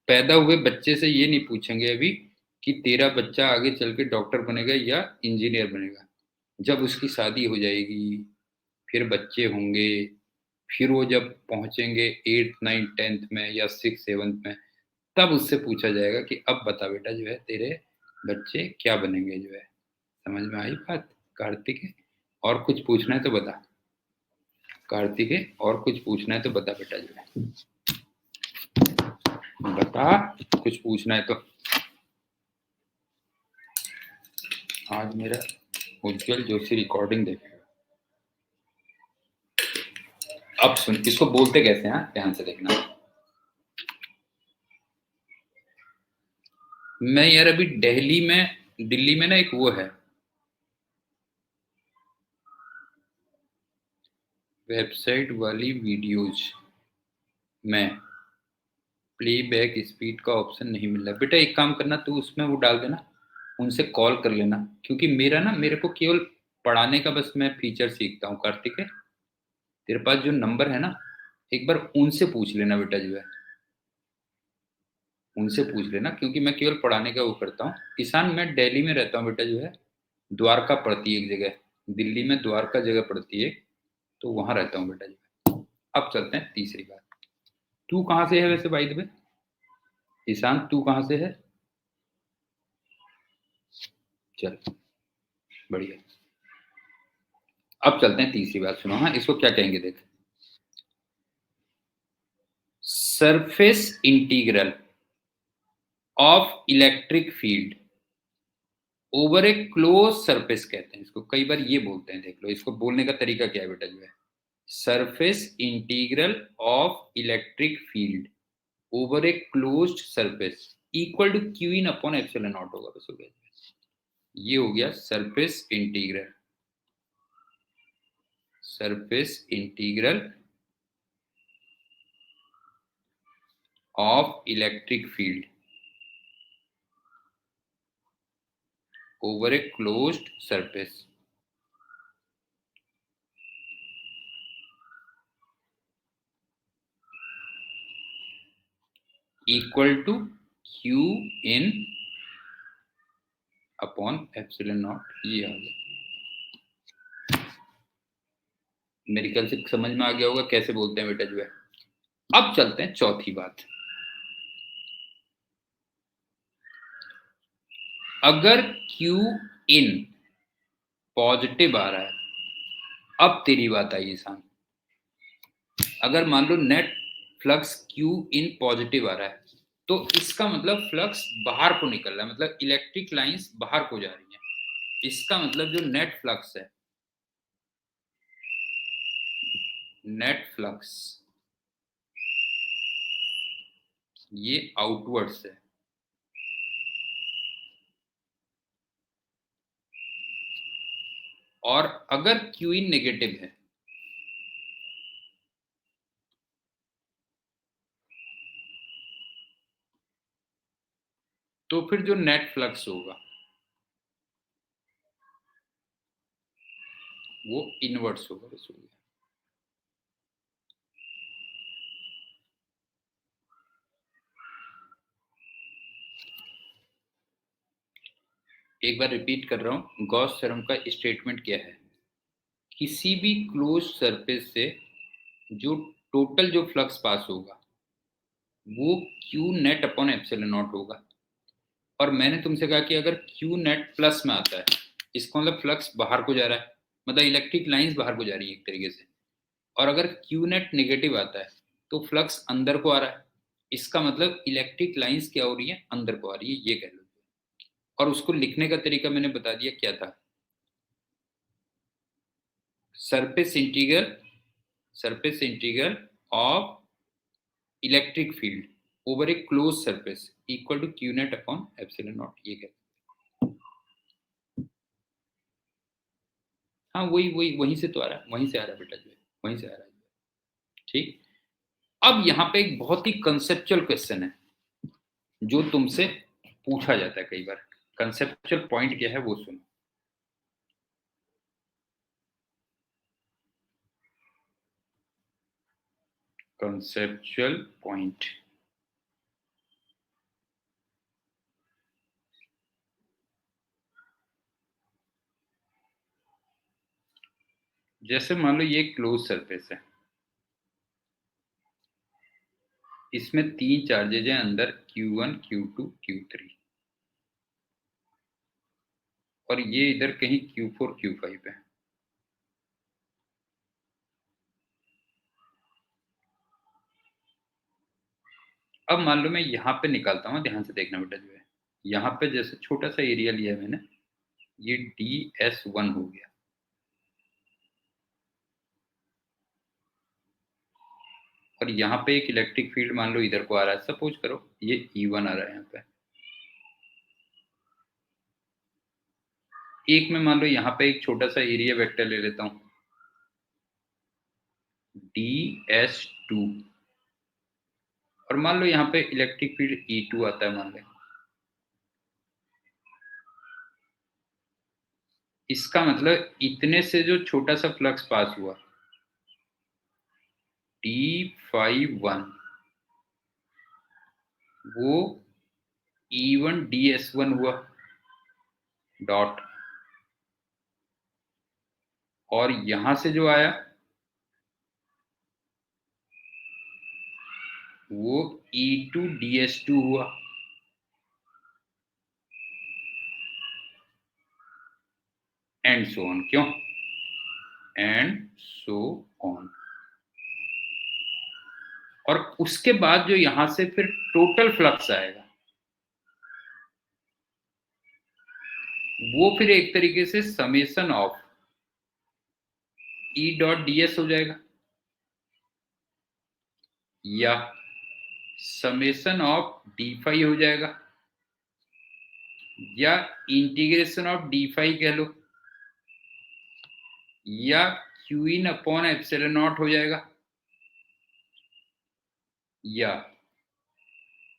पैदा हुए बच्चे से ये नहीं पूछेंगे अभी कि तेरा बच्चा आगे चल के डॉक्टर बनेगा या इंजीनियर बनेगा। जब उसकी शादी हो जाएगी, फिर बच्चे होंगे, फिर वो जब पहुंचेंगे 8th 9th 10th में या 6th 7th में, तब उससे पूछा जाएगा कि अब बता बेटा जो है तेरे बच्चे क्या बनेंगे जो है। समझ में आई बात कार्तिक? और कुछ पूछना है तो बता कार्तिक, और कुछ पूछना है तो बता बेटा जो है, बता, कुछ पूछना है तो। आज मेरा उज्जवल जोशी रिकॉर्डिंग देखेगा। अब सुन, इसको बोलते कैसे हैं, ध्यान से देखना। मैं यार अभी दिल्ली में ना एक वो है, वेबसाइट वाली वीडियोज में प्लेबैक स्पीड का ऑप्शन नहीं मिल रहा। बेटा एक काम करना, तू उसमें वो डाल देना, उनसे कॉल कर लेना, क्योंकि मेरे को केवल पढ़ाने का बस मैं फीचर सीखता हूँ कार्तिक है। तेरे पास जो नंबर है ना, एक बार उनसे पूछ लेना बेटा जो है, उनसे पूछ लेना, क्योंकि मैं केवल पढ़ाने का वो करता हूँ। किसान, मैं दिल्ली में रहता हूँ बेटा जो है, द्वारका पड़ती है एक जगह, दिल्ली में द्वारका जगह पड़ती है, तो वहां रहता हूँ बेटा जो है। अब चलते हैं तीसरी बात। तू कहाँ से है वैसे बाई द वे ईशान, तू कहाँ से है? चल, बढ़िया। अब चलते हैं तीसरी बात, सुनो। हाँ, इसको क्या कहेंगे देख, surface integral of electric field over a close surface कहते हैं इसको। कई बार ये बोलते हैं, देख लो इसको बोलने का तरीका क्या है बेटा जो है, surface integral of electric field over a closed surface equal to Q in upon epsilon naught होगा, बस हो गया। ये हो गया surface integral, surface integral of electric field over a closed surface equal to q in upon epsilon naught. ये आ गया, मेरे ख्याल से समझ में आ गया होगा कैसे बोलते हैं बेटा जो है। अब चलते हैं चौथी बात। अगर Q इन पॉजिटिव आ रहा है, अब तेरी बात आई ईशान। अगर मान लो net flux Q in positive आ रहा है, तो इसका मतलब फ्लक्स बाहर को निकल रहा है, मतलब इलेक्ट्रिक लाइंस बाहर को जा रही है। इसका मतलब जो नेट फ्लक्स है, नेट फ्लक्स ये आउटवर्ड्स है। और अगर क्यू इन नेगेटिव है, तो फिर जो नेट फ्लक्स होगा वो इनवर्ट्स होगा, बस हो गया। एक बार रिपीट कर रहा हूं, गॉस थ्योरम का स्टेटमेंट क्या है, किसी भी क्लोज सरफेस से जो टोटल जो फ्लक्स पास होगा वो Q net upon epsilon naught होगा। और मैंने तुमसे कहा कि अगर क्यू नेट प्लस में आता है, इसका मतलब फ्लक्स बाहर को जा रहा है, मतलब इलेक्ट्रिक लाइंस बाहर को जा रही है एक तरीके से। और अगर क्यू नेट नेगेटिव आता है, तो फ्लक्स अंदर को आ रहा है, इसका मतलब इलेक्ट्रिक लाइंस क्या हो रही है, अंदर को आ रही है, ये कह लो। और उसको लिखने का तरीका मैंने बता दिया क्या था। Surface integral of electric field over a close surface equal to Q net upon epsilon naught, ये कहते हैं। हाँ वहीं से तो आ रहा है, वहीं से आ रहा है बेटा, जो है वहीं से आ रहा है। ठीक, अब यहाँ पे एक बहुत ही कंसेप्चुअल क्वेश्चन है जो तुमसे पूछा जाता है कई बार। कंसेप्चुअल पॉइंट क्या है वो सुनो। कंसेप्चुअल पॉइंट, जैसे मान लो ये क्लोज सरफेस है, इसमें 3 चार्जेज हैं अंदर, Q1 Q2 Q3, और ये इधर कहीं Q4 Q5 है। अब मान लो मैं यहाँ पे निकालता हूँ, ध्यान से देखना बेटा, जो है यहाँ पे जैसे छोटा सा एरिया लिया है मैंने, ये DS1 हो गया, और यहाँ पे एक इलेक्ट्रिक फील्ड मान लो इधर को आ रहा है, सपोज करो ये E1 आ रहा है यहाँ पे। एक में मान लो यहाँ पे एक छोटा सा एरिया वेक्टर ले लेता हूँ, DS2, और मान लो यहाँ पे इलेक्ट्रिक फील्ड E2 आता है मान लो। इसका मतलब इतने से जो छोटा सा फ्लक्स पास हुआ D51, वो E1 DS1 हुआ डॉट, और यहां से जो आया वो E2 DS2 हुआ, एंड सो ऑन। क्यों एंड सो ऑन। और उसके बाद जो यहां से फिर टोटल फ्लक्स आएगा वो फिर एक तरीके से summation of E dot DS हो जाएगा, या समेशन ऑफ D5 हो जाएगा, या इंटीग्रेशन ऑफ D5 कह लो, या Qin अपॉन एप्सिलॉन नॉट हो जाएगा, या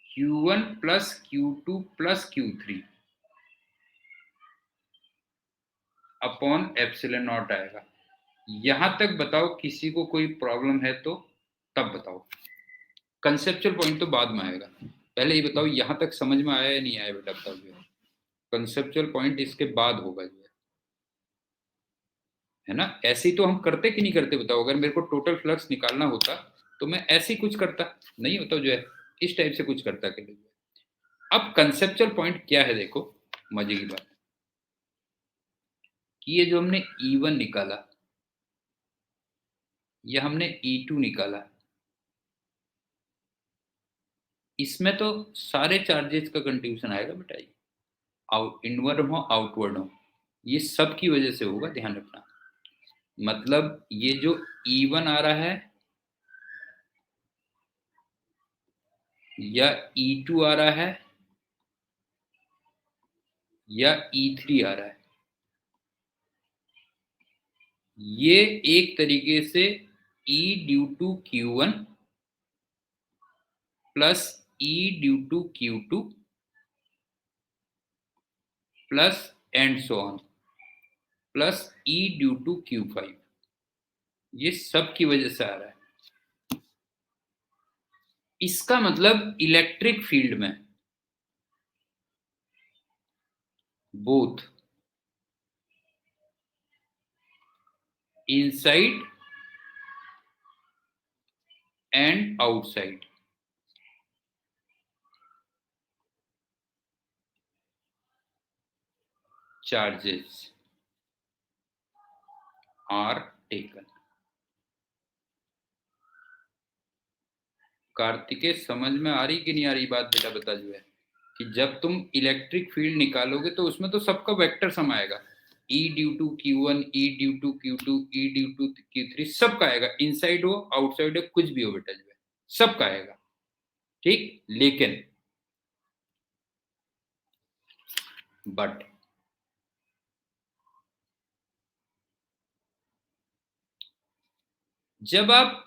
Q1 plus Q2 plus Q3 upon epsilon not आएगा। यहां तक बताओ किसी को कोई प्रॉब्लम है तो तब बताओ। कंसेप्चुअल पॉइंट तो बाद में आएगा, पहले ये बताओ यहां तक समझ में आया या नहीं आया बेटा, बताओ। जो कंसेप्चुअल पॉइंट इसके बाद होगा, जो है ना। ऐसे ही तो हम करते कि नहीं करते बताओ। अगर मेरे को टोटल फ्लक्स निकालना होता तो मैं ऐसे ही कुछ करता, नहीं होता जो है इस टाइप से कुछ करता के लिए। अब कंसेप्चुअल पॉइंट क्या है, देखो मजे की बात कि ये जो हमने E1 निकाला, ये हमने E2 निकाला, इसमें तो सारे चार्जेस का कंट्रीब्यूशन आएगा बेटा। ये आउट इनवर्ड हो आउटवर्ड हो, ये सब की वजह से होगा, ध्यान रखना। मतलब ये जो E1 आ रहा है या E2 आ रहा है या E3 आ रहा है, ये एक तरीके से E due to Q1 plus E due to Q2 plus and so on plus E due to Q5, ये सब की वजह से आ रहा है। इसका मतलब इलेक्ट्रिक फील्ड में both inside and outside charges are taken. Kartikeya समझ में आ रही कि नहीं आ रही बात बेटा, बता जो है कि जब तुम इलेक्ट्रिक फील्ड निकालोगे तो उसमें तो सबका वेक्टर समाएगा, E due to Q1, E due to Q2, E due to Q3, सबका आएगा, इनसाइड हो आउटसाइड हो कुछ भी हो बेटा जो है सबका आएगा, ठीक। लेकिन बट जब आप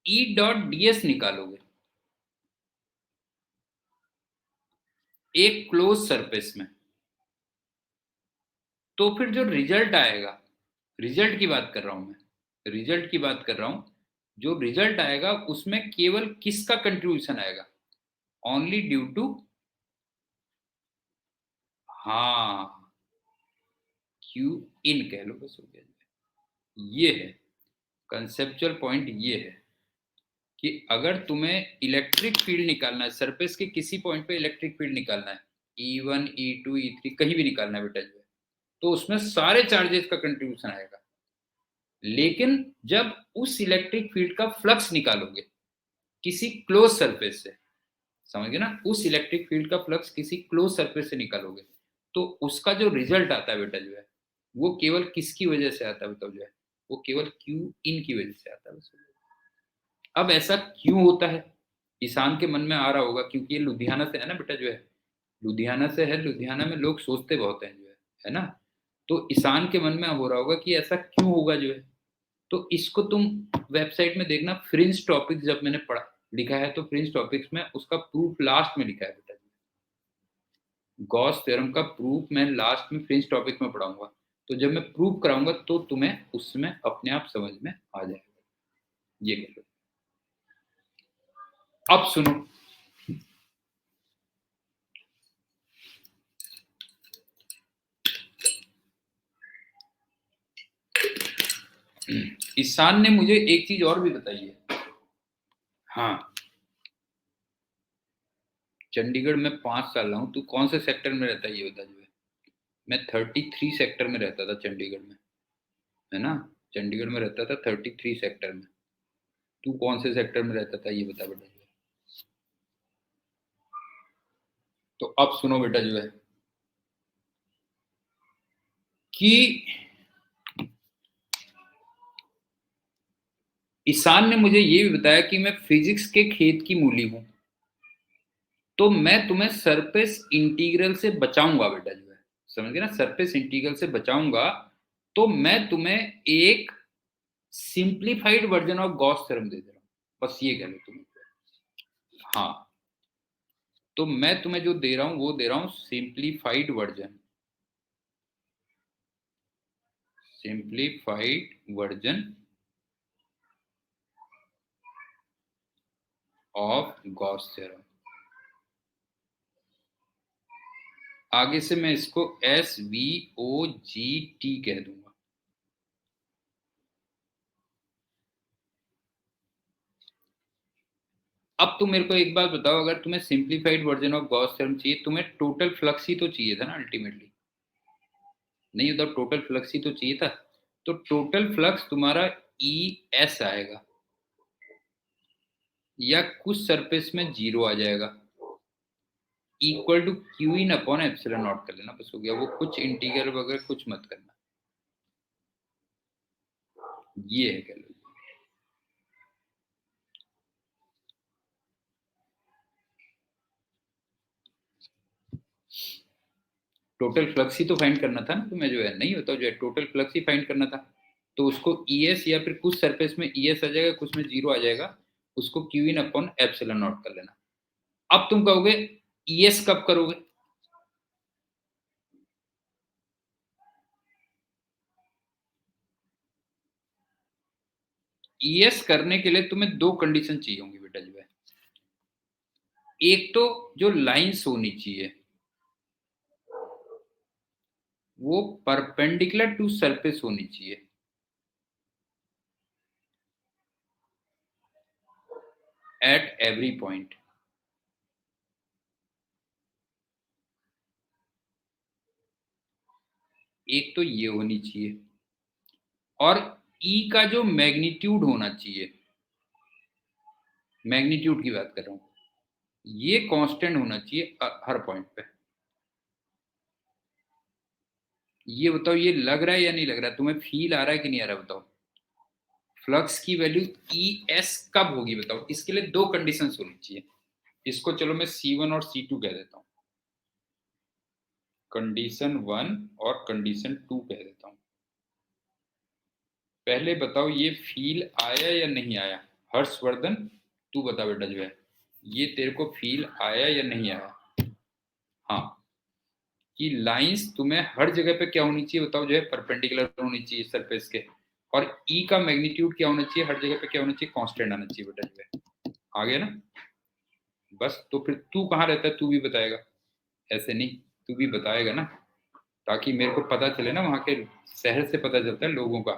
E.ds निकालोगे एक क्लोज सरफेस में, तो फिर जो रिजल्ट आएगा, रिजल्ट की बात कर रहा हूं मैं, रिजल्ट की बात कर रहा हूं, जो रिजल्ट आएगा उसमें केवल किसका कंट्रीब्यूशन आएगा, ओनली ड्यू टू, हाँ, क्यू इन कह लो, बस हो गया। ये है कंसेप्चुअल पॉइंट, ये है कि अगर तुम्हें इलेक्ट्रिक फील्ड निकालना है सरफेस के किसी पॉइंट पे, इलेक्ट्रिक फील्ड निकालना है E1, E2, E3 कहीं भी निकालना है बेटा जो है, तो उसमें सारे चार्जेस का कंट्रीब्यूशन आएगा। लेकिन जब उस इलेक्ट्रिक फील्ड का फ्लक्स निकालोगे किसी क्लोज सरफेस से, समझ गए ना, उस इलेक्ट्रिक फील्ड का फ्लक्स किसी क्लोज सरफेस से निकालोगे, तो उसका जो रिजल्ट आता है बेटा जो है वो केवल किसकी वजह से आता है बताओ जो है, वो केवल क्यू इन की वजह से आता है। अब ऐसा क्यों होता है, ईशान के मन में आ रहा होगा, क्योंकि ये लुधियाना से है ना बेटा जो है, लुधियाना से है, लुधियाना में लोग सोचते बहुत हैं जो है ना, तो ईशान के मन में हो रहा होगा कि ऐसा क्यों होगा जो है। तो इसको तुम वेबसाइट में देखना, फ्रिंज टॉपिक्स जब मैंने पढ़ा लिखा है, तो फ्रिंज टॉपिक्स में उसका प्रूफ लास्ट में लिखा है बेटा, गॉस थ्योरम का प्रूफ मैं लास्ट में फ्रिंज टॉपिक में पढ़ाऊंगा, तो जब मैं प्रूफ कराऊंगा तो तुम्हें उसमें अपने आप समझ में आ जाएगा, ये कह लो। अब सुनो, ईशान ने मुझे एक चीज और भी बताई है। हाँ, चंडीगढ़ में 5 साल रहा हूँ, तू कौन से सेक्टर में रहता है ये बता जो है। मैं 33 सेक्टर में रहता था चंडीगढ़ में, है ना, चंडीगढ़ में रहता था 33 सेक्टर में। तू कौन से सेक्टर में रहता था ये बता बेटा जो है। तो अब सुनो बेटा जो है कि ईशान ने मुझे ये भी बताया कि मैं फिजिक्स के खेत की मूली हूं, तो मैं तुम्हें सरफेस इंटीग्रल से बचाऊंगा बेटा जो है, समझ गए ना, सरफेस इंटीग्रल से बचाऊंगा, तो मैं तुम्हें एक simplified version of Gauss theorem दे दे रहा हूं, बस ये कह लो तुम्हें। हाँ, तो मैं तुम्हें जो दे रहा हूं वो दे रहा हूं simplified version, simplified version of Gauss theorem. आगे से मैं इसको SVOGT कह दूंगा। अब तुम मेरे को एक बात बताओ, अगर तुम्हें simplified version of Gauss theorem चाहिए, तुम्हें टोटल फ्लक्स ही तो चाहिए था ना अल्टीमेटली, नहीं होता टोटल फ्लक्स ही तो चाहिए था, तो टोटल फ्लक्स तुम्हारा ES आएगा, या कुछ सरफेस में जीरो आ जाएगा, equal to Q in upon epsilon naught कर लेना, बस हो गया, वो कुछ इंटीग्रल वगैरह कुछ मत करना, ये है कह लो। टोटल फ्लक्स ही तो फाइंड करना था ना तुम्हें जो है, नहीं होता जो है, टोटल फ्लक्स ही फाइंड करना था, तो उसको ES या फिर कुछ सरफेस में ES आ जाएगा, कुछ में जीरो आ जाएगा, उसको Q in upon epsilon naught कर लेना। अब तुम कहोगे ES कब करोगे, ES करने के लिए तुम्हें दो कंडीशन चाहिए होंगी बेटा जो है, एक तो जो लाइंस होनी चाहिए वो परपेंडिकुलर टू सरफेस होनी चाहिए, एट एवरी पॉइंट, एक तो ये होनी चाहिए, और E का जो मैग्नीट्यूड होना चाहिए, मैग्नीट्यूड की बात कर रहा हूं, ये कांस्टेंट होना चाहिए हर पॉइंट पे, ये बताओ, ये लग रहा है या नहीं लग रहा है? तुम्हें फील आ रहा है कि नहीं आ रहा? बताओ, फ्लक्स की वैल्यू ई एस कब होगी बताओ? इसके लिए दो कंडीशन होनी चाहिए। इसको चलो मैं C1 और C2 कह देता हूँ, कंडीशन 1 और कंडीशन 2 कह देता हूँ। पहले बताओ, ये फील आया या नहीं आया? हर्षवर्धन, तू बता बेटा जो है, ये तेरे को फील आया या नहीं आया? हाँ, कि लाइंस तुम्हें हर जगह पे क्या होनी चाहिए बताओ जो है? परपेंडिकुलर होनी चाहिए सरफेस के। और ई का मैग्नीट्यूड क्या होना चाहिए? हर जगह पे क्या होना चाहिए? कांस्टेंट आना चाहिए बेटा जो है। आ गया ना? बस, तो फिर तू कहाँ रहता है? तू भी बताएगा, ऐसे नहीं, तू भी बताएगा ना, ताकि मेरे को पता चले ना, वहाँ के शहर से पता चलता है लोगों का।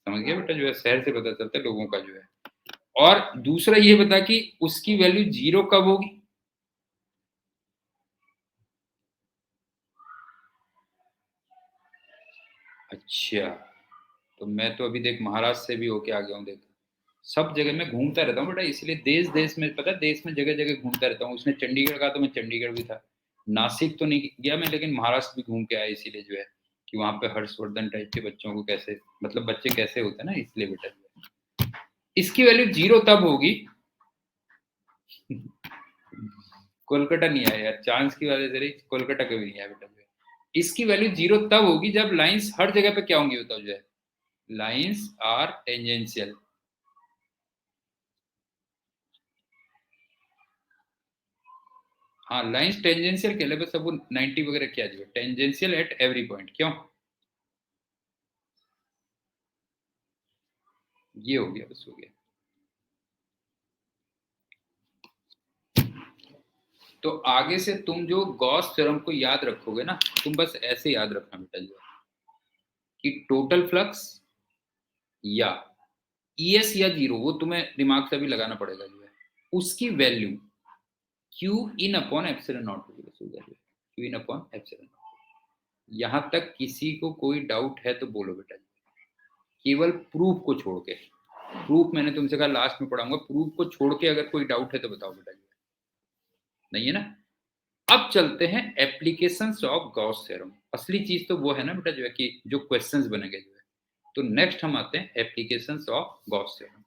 समझ गया बेटा जो है? शहर से पता चलता है लोगों का जो है। और दूसरा ये बता कि उसकी वैल्यू 0 कब होगी? अच्छा, तो मैं तो अभी देख महाराष्ट्र से भी होके आ गया हूँ। देख, सब जगह मैं घूमता रहता हूँ बेटा, इसलिए देश देश में, पता है, देश में जगह जगह घूमता रहता हूँ। उसने चंडीगढ़ कहा तो मैं चंडीगढ़ भी था। नासिक तो नहीं गया मैं, लेकिन महाराष्ट्र भी घूम के आया, इसीलिए जो है कि वहाँ पे हर्षवर्धन टाइप के बच्चों को कैसे, मतलब बच्चे कैसे होते हैं ना, इसलिए बेटा जो है। इसकी वैल्यू 0 तब होगी कोलकाता नहीं आया यार, चांस की वजह से रही, कोलकाता कभी नहीं आया बेटा जो है। इसकी वैल्यू 0 तब होगी जब लाइंस हर जगह पे क्या होंगी बताओ जो है? Lines are tangential. हाँ, लाइंस टेंजेंशियल के लिए बस, अब वो 90 वगैरह किया जाए, टेंजेंशियल एट एवरी पॉइंट। क्यों? ये हो गया, बस हो गया। तो आगे से तुम जो गॉस थ्योरम को याद रखोगे ना, तुम बस ऐसे याद रखना बेटा जो है कि टोटल फ्लक्स या ईएस या 0, वो तुम्हें दिमाग से भी लगाना पड़ेगा जो है, उसकी value Q in upon epsilon not होगी। बस हो गया जो है, Q in upon epsilon not. यहाँ तक किसी को कोई डाउट है तो बोलो बेटा जी। केवल प्रूफ को छोड़ के, प्रूफ मैंने तुमसे कहा लास्ट में पढ़ाऊंगा, प्रूफ को छोड़ के अगर कोई डाउट है तो बताओ बेटा जी। नहीं है ना? अब चलते हैं एप्लीकेशंस ऑफ गॉस थ्योरम। असली चीज तो वो है ना बेटा जो है कि जो क्वेश्चंस बनेंगे जो है। तो नेक्स्ट हम आते हैं एप्लीकेशंस ऑफ गॉस थ्योरम।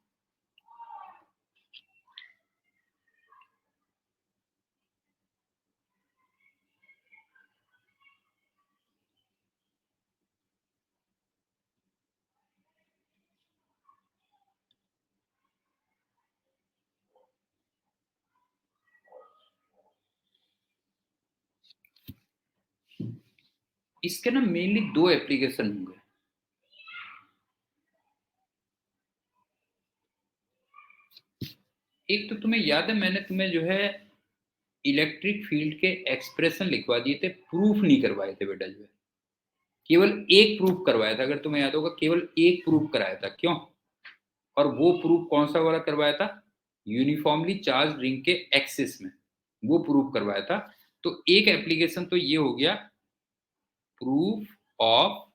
इसके ना मेनली दो एप्लीकेशन होंगे। एक तो तुम्हें याद है, मैंने तुम्हें जो है इलेक्ट्रिक फील्ड के एक्सप्रेशन लिखवा दिए थे, प्रूफ नहीं करवाए थे बेटा जो है। केवल एक प्रूफ करवाया था, अगर तुम्हें याद होगा, केवल एक प्रूफ कराया था। क्यों? और वो प्रूफ कौन सा वाला करवाया था? यूनिफॉर्मली चार्ज रिंग के एक्सिस में, वो प्रूफ करवाया था। तो एक एप्लीकेशन तो ये हो गया, proof of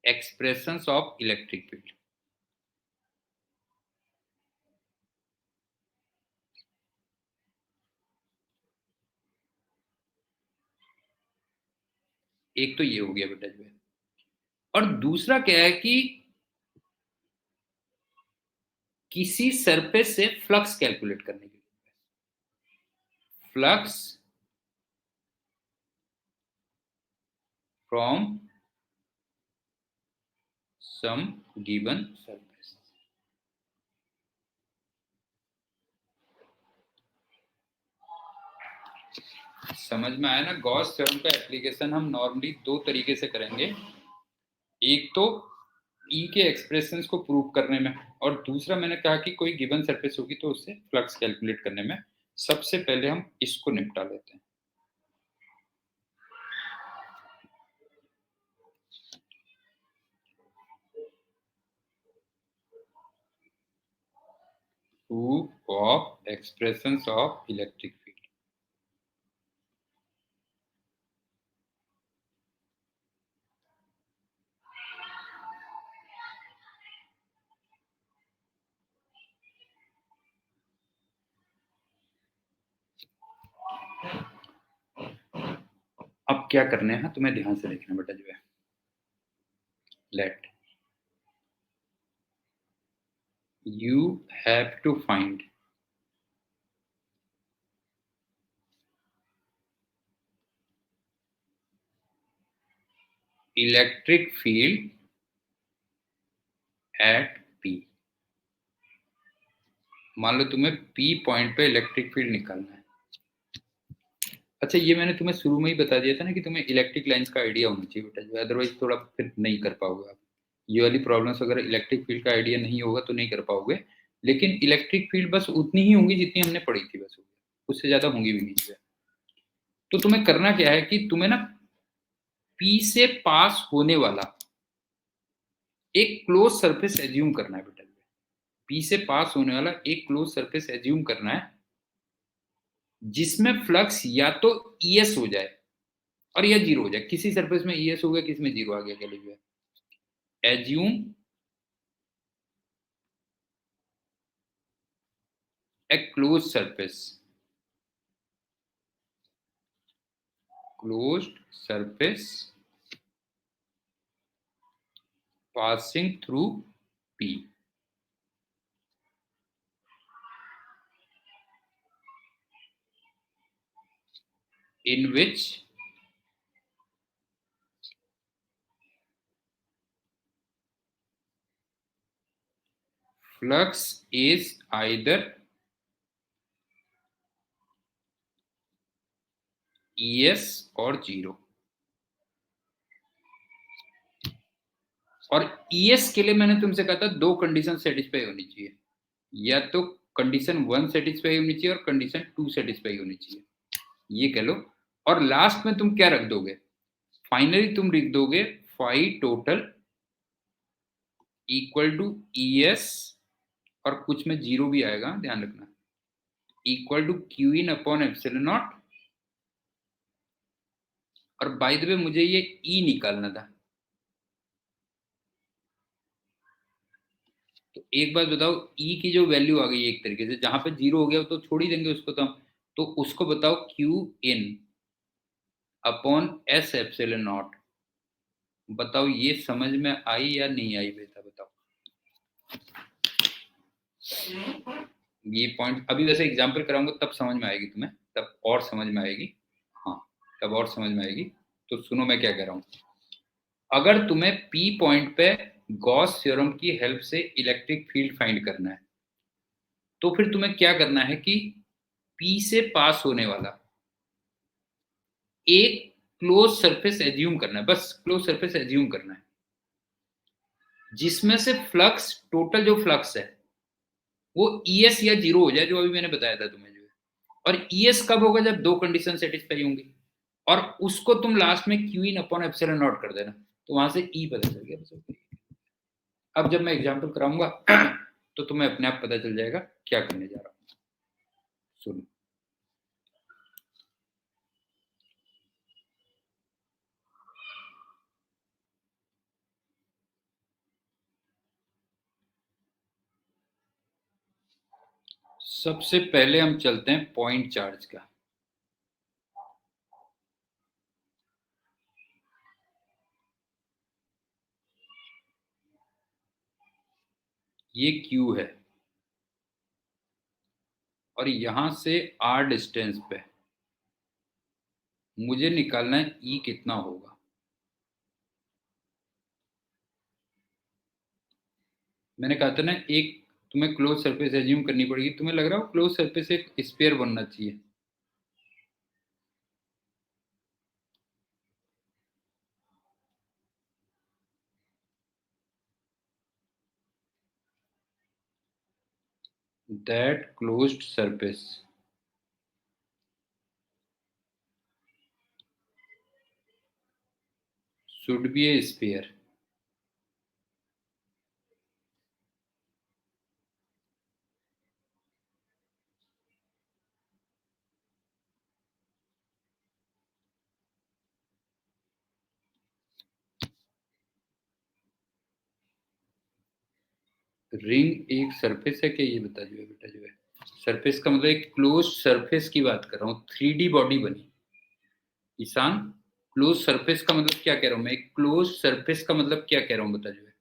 expressions of electric field. एक तो ये हो गया बेटा जो है। और दूसरा क्या है कि किसी सरफेस से फ्लक्स कैलकुलेट करने के लिए, flux from some given surface. समझ में आया ना? गॉस थ्योरम का एप्लीकेशन हम नॉर्मली दो तरीके से करेंगे। एक तो ई के एक्सप्रेशंस को प्रूव करने में, और दूसरा मैंने कहा कि कोई गिवन सरफेस होगी तो उससे फ्लक्स कैलकुलेट करने में। सबसे पहले हम इसको निपटा लेते हैं। Proof of expressions of electric field. क्या करने हैं तुम्हें ध्यान से देखना बेटा जो है, let you have to find electric field at P। मान लो तुम्हें P पॉइंट पे इलेक्ट्रिक फील्ड निकालना है। अच्छा, ये मैंने तुम्हें शुरू में ही बता दिया था ना कि तुम्हें इलेक्ट्रिक लाइंस का आइडिया होना चाहिए बेटा, जो अदरवाइज थोड़ा फिर नहीं कर पाओगे आप। ये वाली प्रॉब्लम्स अगर इलेक्ट्रिक फील्ड का आइडिया नहीं होगा तो नहीं कर पाओगे, लेकिन इलेक्ट्रिक फील्ड बस उतनी ही होंगी जितनी हमने पढ़ी थी, बस उससे ज्यादा होंगी भी नहीं। तो तुम्हें करना क्या है कि तुम्हें ना P से पास होने वाला एक क्लोज सरफेस एज्यूम करना है बेटा। P से पास होने वाला एक क्लोज सरफेस एज्यूम करना है जिसमें फ्लक्स या तो ES हो जाए और या जीरो हो जाए। किसी सरफेस में ES हो गया, किसी में जीरो आ गया, क्या लिखा है, assume A close surface, closed surface passing through P, in which flux is either ES और जीरो। और ES के लिए मैंने तुमसे कहा था दो कंडीशन सेटिस्फाई होनी चाहिए, या तो कंडीशन 1 सेटिस्फाई होनी चाहिए और कंडीशन 2 सेटिस्फाई होनी चाहिए, ये कह लो। और लास्ट में तुम क्या रख दोगे, फाइनली तुम लिख दोगे phi total equal to ES, और कुछ में जीरो भी आएगा, ध्यान रखना, equal to Q in upon epsilon naught. और बाय द वे मुझे ये E निकालना था, तो एक बात बताओ, E की जो वैल्यू आ गई एक तरीके से, जहां पे जीरो हो गया तो छोड़ ही देंगे उसको तो उसको बताओ Q in upon S epsilon not. बताओ ये समझ में आई या नहीं आई बेटा, बताओ। ये पॉइंट अभी वैसे एग्जाम्पल कराऊंगा तब समझ में आएगी तुम्हें, तब और समझ में आएगी, हाँ तब और समझ में आएगी। तो सुनो मैं क्या कह रहा हूं, अगर तुम्हें P पॉइंट पे गॉस थ्योरम की हेल्प से इलेक्ट्रिक फील्ड फाइंड करना है, तो फिर तुम्हें क्या करना है कि P से पास होने वाला एक क्लोज सरफेस एज्यूम करना है, बस क्लोज सरफेस एज्यूम करना है जिसमें से फ्लक्स, टोटल जो फ्लक्स है वो ES या जीरो हो जाए, जो अभी मैंने बताया था तुम्हें जो है। और ES कब होगा, जब दो कंडीशन सेटिस्फाई होंगी, और उसको तुम लास्ट में Q in upon epsilon naught कर देना, तो वहां से E पता चल गया बस। अब जब मैं एग्जांपल कराऊंगा तो तुम्हें अपने आप पता चल जाएगा क्या करने जा रहा हूं। सुनो, सबसे पहले हम चलते हैं पॉइंट चार्ज का। ये Q है और यहां से R डिस्टेंस पे मुझे निकालना है E कितना होगा। मैंने कहा था ना, एक तुम्हें क्लोज सरफेस एज्यूम करनी पड़ेगी। तुम्हें लग रहा हो क्लोज सरफेस एक स्फीयर बनना चाहिए, that closed surface should be a sphere। Ring एक सरफेस है क्या, ये बता दिया बेटा जो है। सरफेस का मतलब एक क्लोज सरफेस की बात कर रहा हूँ, 3D बॉडी बनी ईशान, क्लोज सरफेस का मतलब क्या कह रहा हूं मैं? क्लोज सरफेस का मतलब क्या कह रहा हूं बता जो है?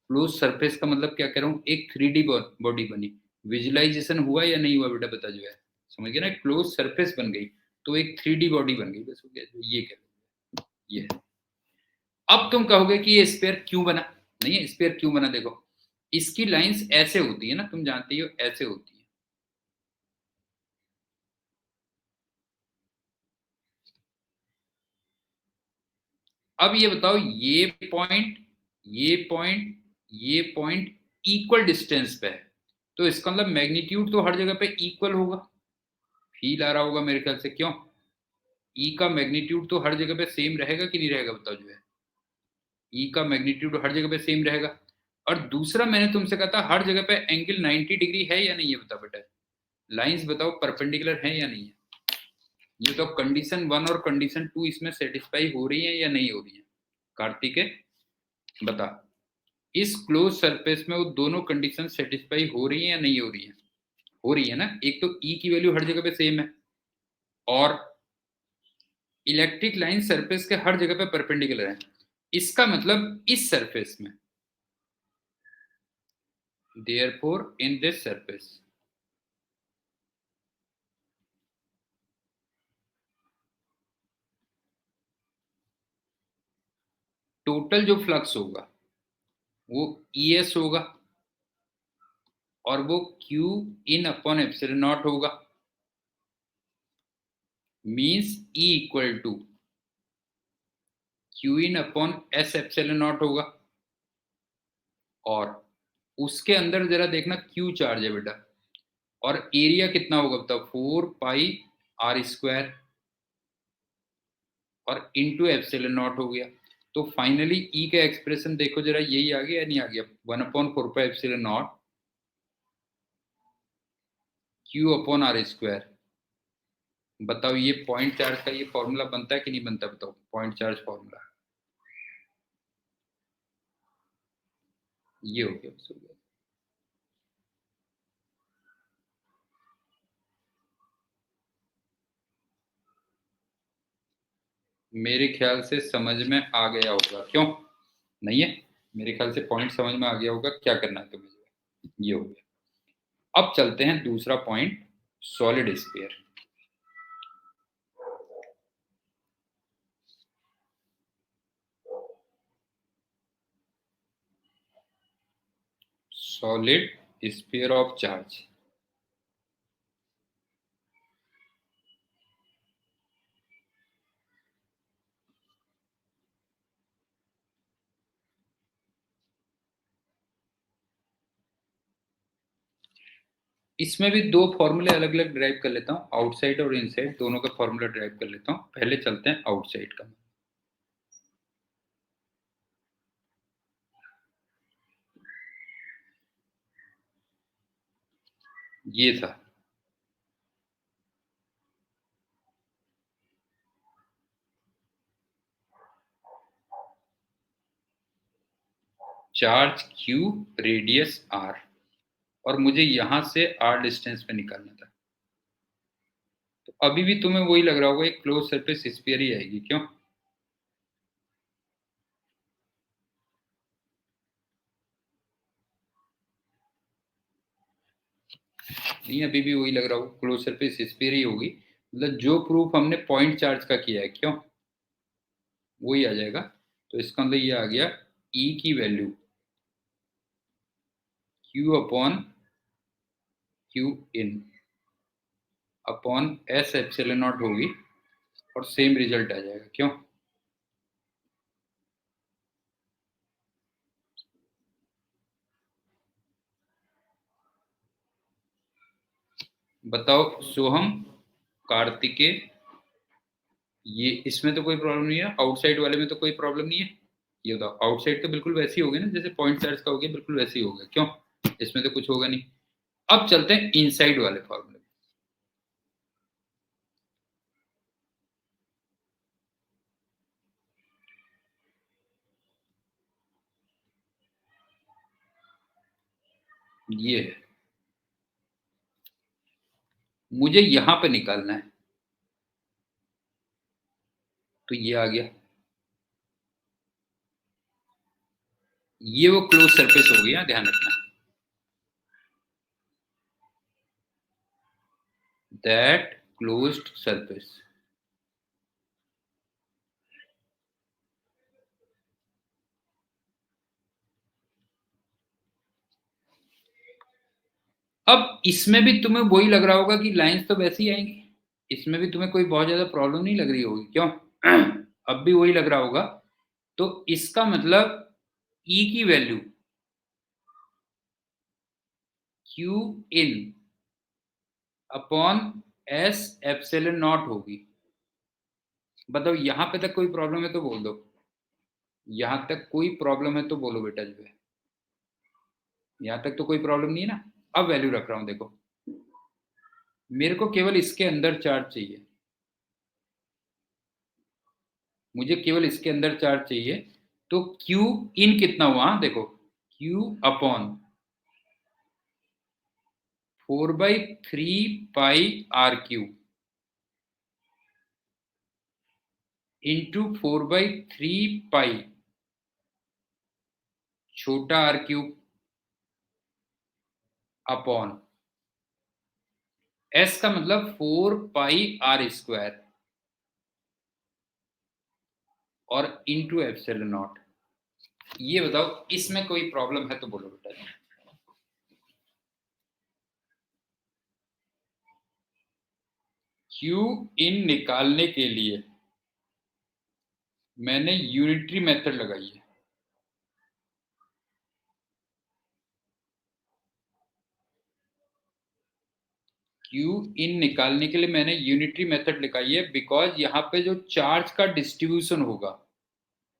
क्लोज सरफेस का मतलब क्या कह रहा हूं? एक 3D बॉडी बनी। विजुअलाइजेशन हुआ या नहीं हुआ बेटा बता जो है? समझ गया ना? क्लोज सरफेस बन गई तो एक 3D बॉडी बन गई, बस हो गया। ये कह रहे ये है। अब तुम कहोगे कि ये स्फीयर क्यों बना? नहीं है स्फीयर क्यों बना, देखो इसकी लाइंस ऐसे होती है ना, तुम जानते ही हो ऐसे होती है। अब ये बताओ ये पॉइंट इक्वल डिस्टेंस पे है, तो इसका मतलब मैग्नीट्यूड तो हर जगह पे इक्वल होगा। फील आ रहा होगा मेरे ख्याल से, क्यों? ई का मैग्नीट्यूड तो हर जगह पे सेम रहेगा कि नहीं रहेगा बताओ जो है? ई का मैग्नीट्यूड हर जगह पे सेम रहेगा। और दूसरा मैंने तुमसे कहा था हर जगह पे एंगल 90 डिग्री है या नहीं है, बताओ बेटा? लाइंस बताओ परपेंडिकुलर है या नहीं है? ये तो कंडीशन 1 और कंडीशन 2 इसमें सेटिस्फाई हो रही है या नहीं हो रही है? कार्तिक बता, इस क्लोज सरफेस में वो दोनों कंडीशन सेटिस्फाई हो रही है या नहीं हो रही है? हो रही है ना। एक तो ई की वैल्यू हर जगह पे सेम है, और इलेक्ट्रिक लाइन सरफेस के हर जगह पे परपेंडिकुलर है। इसका मतलब इस सरफेस में, therefore in this surface, total जो फ्लक्स होगा वो ES होगा, और वो Q in upon epsilon naught होगा। Means E equal to Q in upon S epsilon naught होगा। और उसके अंदर जरा देखना Q चार्ज है बेटा, और एरिया कितना होगा बताओ? 4 पाई R स्क्वायर, और इंटू एप्सिलॉन नॉट हो गया। तो फाइनली ई का एक्सप्रेशन देखो जरा, यही आ गया या नहीं आ गया? 1/4 पाई एप्सिलॉन नॉट Q/R स्क्वायर। बताओ ये पॉइंट चार्ज का ये फॉर्मूला बनता है कि नहीं बनता? बताओ पॉइंट चार्ज फॉर्मूला ये हो गया, बस हो गया। मेरे ख्याल से समझ में आ गया होगा, क्यों नहीं है? मेरे ख्याल से पॉइंट समझ में आ गया होगा, क्या करना है तुम्हें। ये हो गया। अब चलते हैं दूसरा point, solid sphere. Solid sphere of charge. इसमें भी दो फॉर्मूले अलग अलग ड्राइव कर लेता हूँ, आउटसाइड और इनसाइड दोनों का फॉर्मूला ड्राइव कर लेता हूँ। पहले चलते हैं आउटसाइड का। ये था चार्ज Q, रेडियस R, और मुझे यहां से R डिस्टेंस पे निकालना था। तो अभी भी तुम्हें वही लग रहा होगा एक क्लोज सरफेस स्फीयर ही आएगी, क्यों? नहीं अभी भी वही लग रहा होगा क्लोज सरफेस स्फीयर ही होगी। मतलब जो प्रूफ हमने पॉइंट चार्ज का किया है, क्यों वही आ जाएगा। तो इसका मतलब ये आ गया E की value Q/Q in upon S epsilon not होगी, और सेम रिजल्ट आ जाएगा, क्यों? बताओ सोहम, कार्तिकेय, ये इसमें तो कोई प्रॉब्लम नहीं है, आउटसाइड वाले में तो कोई प्रॉब्लम नहीं है। ये बताओ आउटसाइड तो बिल्कुल वैसी होगी ना जैसे पॉइंट चार्ज का हो गया, बिल्कुल वैसी होगा, क्यों? इसमें तो कुछ होगा नहीं। अब चलते हैं इनसाइड वाले फॉर्मूले। ये है, मुझे यहां पे निकालना है तो ये आ गया, ये वो क्लोज सरफेस हो गया, ध्यान रखना, दैट क्लोज्ड सरफेस। अब इसमें भी तुम्हें वही लग रहा होगा कि लाइंस तो वैसे ही आएंगी, इसमें भी तुम्हें कोई बहुत ज्यादा प्रॉब्लम नहीं लग रही होगी, क्यों? अब भी वही लग रहा होगा। तो इसका मतलब E की value Q in upon S epsilon not होगी। बताओ यहां पे तक कोई प्रॉब्लम है तो बोल दो, यहां तक कोई प्रॉब्लम है तो बोलो बेटा जो है, यहां तक तो कोई प्रॉब्लम नहीं है ना। अब वैल्यू रख रहा हूं, देखो मेरे को केवल इसके अंदर चार्ज चाहिए, मुझे केवल इसके अंदर चार्ज चाहिए। तो Q इन कितना हुआ, देखो Q अपॉन 4/3 r³ इंटू 4/3 छोटा r³ अपॉन S का मतलब 4πr² और इंटू एप्सिलॉन नॉट। ये बताओ इसमें कोई प्रॉब्लम है तो बोलो बेटा। Q इन निकालने के लिए मैंने यूनिटरी मेथड लगाई है, Q इन निकालने के लिए मैंने यूनिटरी मेथड लगाई है, बिकॉज यहाँ पे जो चार्ज का डिस्ट्रीब्यूशन होगा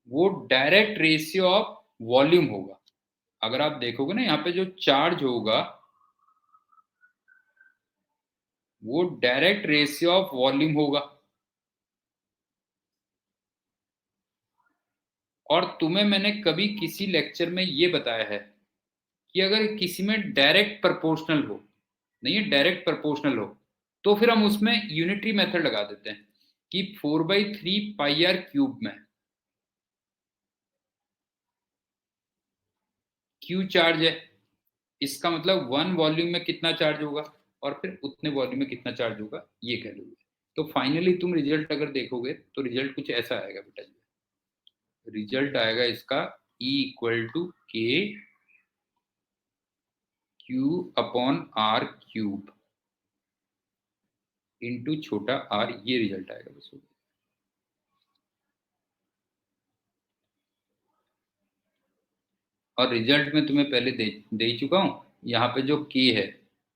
वो डायरेक्ट रेशियो ऑफ वॉल्यूम होगा। अगर आप देखोगे ना यहाँ पे जो चार्ज होगा वो डायरेक्ट रेशियो ऑफ वॉल्यूम होगा। और तुम्हें मैंने कभी किसी लेक्चर में ये बताया है कि अगर किसी में डायरेक्ट प्रोपोर्शनल हो, नहीं है डायरेक्ट प्रोपोर्शनल हो, तो फिर हम उसमें यूनिटरी मेथड लगा देते हैं कि 4/3 πr³ में Q चार्ज है, इसका मतलब 1 वॉल्यूम में कितना चार्ज होगा और फिर उतने वॉल्यूम में कितना चार्ज होगा ये कह लोगे। तो फाइनली तुम रिजल्ट अगर देखोगे तो रिजल्ट कुछ ऐसा आएगा बेटा, रिजल्ट आएगा इसका E = K Q/r³ इंटू छोटा r, ये रिजल्ट आएगा बस। और रिजल्ट में तुम्हें पहले दे ही चुका हूं, यहाँ पे जो K है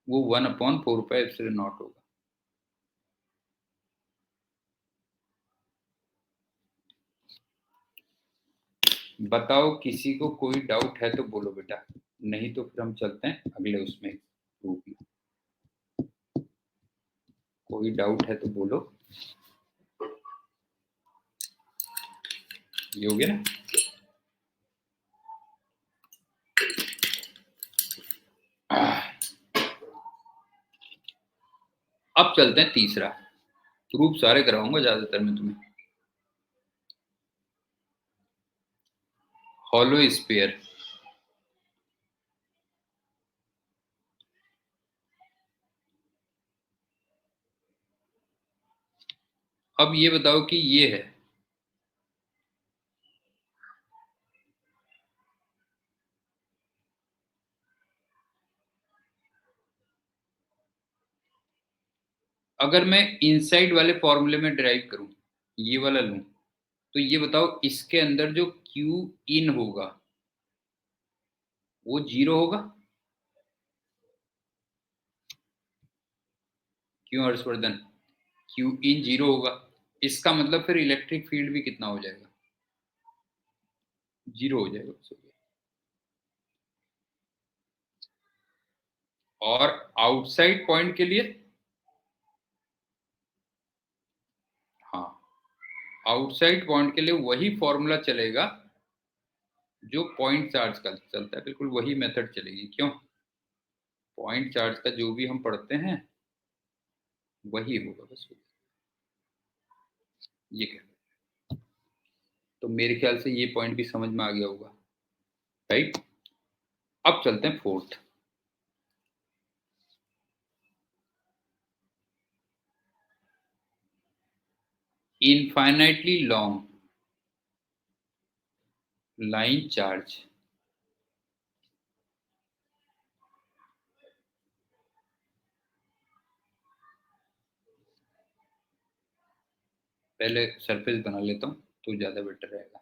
वो 1/4πε0 होगा। बताओ किसी को कोई डाउट है तो बोलो बेटा, नहीं तो फिर हम चलते हैं अगले उसमें ग्रुप में। कोई डाउट है तो बोलो। ये हो गया ना। अब चलते हैं तीसरा, ग्रुप सारे कराऊंगा ज्यादातर मैं तुम्हें। Hollow sphere. अब ये बताओ कि ये है, अगर मैं इनसाइड वाले फॉर्मूले में ड्राइव करूं, ये वाला लूं, तो ये बताओ इसके अंदर जो Q इन होगा वो 0 होगा। क्यों हर्षवर्धन? Q इन 0 होगा, इसका मतलब फिर इलेक्ट्रिक फील्ड भी कितना हो जाएगा, 0 हो जाएगा। और आउटसाइड पॉइंट के लिए, हाँ आउटसाइड पॉइंट के लिए वही फॉर्मूला चलेगा जो पॉइंट चार्ज का चलता है, बिल्कुल वही मेथड चलेगी। क्यों? पॉइंट चार्ज का जो भी हम पढ़ते हैं वही होगा बस, ये क्या। तो मेरे ख्याल से ये पॉइंट भी समझ में आ गया होगा, राइट। अब चलते हैं fourth. Infinitely long line charge. पहले सरफेस बना लेता हूँ तो ज्यादा बेटर रहेगा।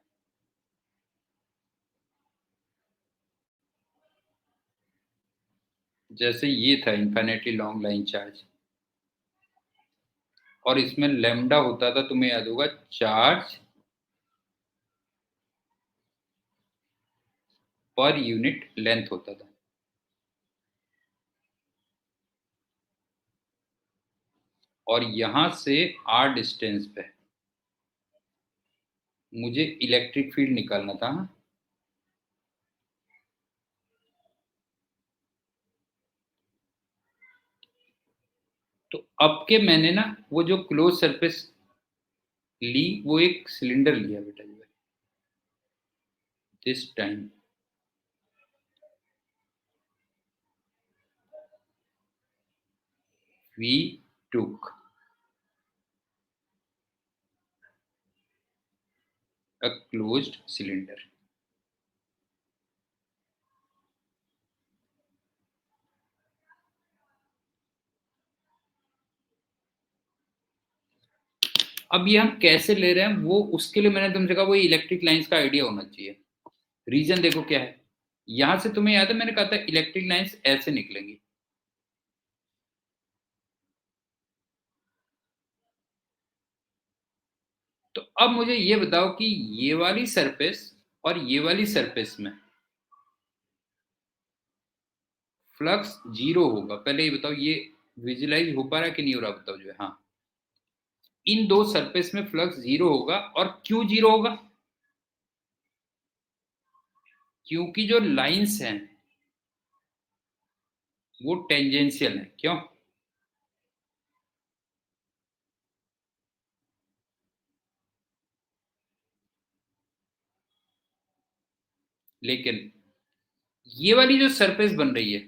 जैसे ये था इनफाइनाइटली लॉन्ग लाइन चार्ज, और इसमें लैम्डा होता था, तुम्हें याद होगा, चार्ज पर यूनिट लेंथ होता था। और यहां से आर डिस्टेंस पे मुझे इलेक्ट्रिक फील्ड निकालना था। तो अब के मैंने ना वो जो क्लोज सरफेस ली, वो एक सिलेंडर लिया बेटा जो है, this time we took a closed cylinder. अब ये हम कैसे ले रहे हैं, वो उसके लिए मैंने तुमसे कहा वो इलेक्ट्रिक लाइंस का आइडिया होना चाहिए। रीजन देखो क्या है, यहां से तुम्हें याद है मैंने कहा था इलेक्ट्रिक लाइंस ऐसे निकलेंगी। तो अब मुझे ये बताओ कि ये वाली सरफेस और ये वाली सरफेस में फ्लक्स जीरो होगा। पहले ये बताओ, ये विजुलाइज हो पा रहा है कि नहीं हो रहा, बताओ जो है। हाँ, इन दो सरफेस में फ्लक्स जीरो होगा। और क्यों जीरो होगा? क्योंकि जो लाइंस हैं वो टेंजेंशियल है। क्यों? लेकिन ये वाली जो सरफेस बन रही है,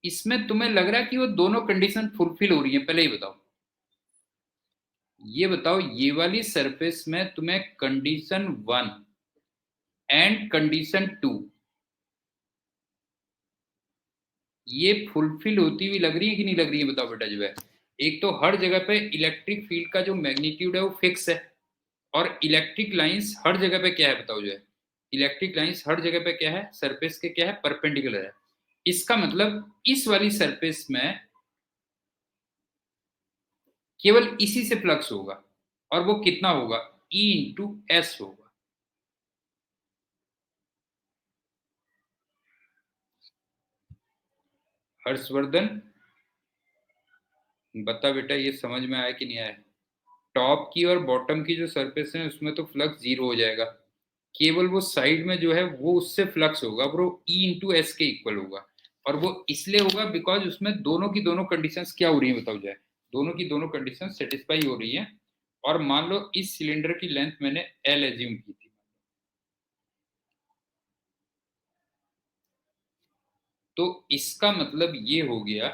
इसमें तुम्हें लग रहा है कि वो दोनों कंडीशन फुलफिल हो रही है? पहले ही बताओ, ये बताओ, ये वाली सरफेस में तुम्हें condition one and condition two ये फुलफिल होती हुई लग रही है कि नहीं लग रही है? बताओ बेटा जो है। एक तो हर जगह पे इलेक्ट्रिक फील्ड का जो मैग्नीट्यूड है वो फिक्स है, और इलेक्ट्रिक लाइंस हर जगह पे क्या है, बताओ जो है। इलेक्ट्रिक लाइंस हर जगह पे क्या है, सरफेस के क्या है, परपेंडिकुलर है। इसका मतलब इस वाली सरफेस में केवल इसी से फ्लक्स होगा, और वो कितना होगा, ई इंटू एस होगा। हर्षवर्धन बता बेटा, ये समझ में आया कि नहीं आया? टॉप की और बॉटम की जो सरफेस है उसमें तो फ्लक्स जीरो हो जाएगा, केवल वो साइड में जो है वो उससे फ्लक्स होगा, वो ई इंटू एस के इक्वल होगा। और वो इसलिए होगा बिकॉज उसमें दोनों की दोनों कंडीशंस क्या हो रही है, बताओ जाए। दोनों की दोनों कंडीशन सेटिस्फाई हो रही है। और मान लो इस सिलेंडर की लेंथ मैंने एल एज्यूम की थी, तो इसका मतलब ये हो गया,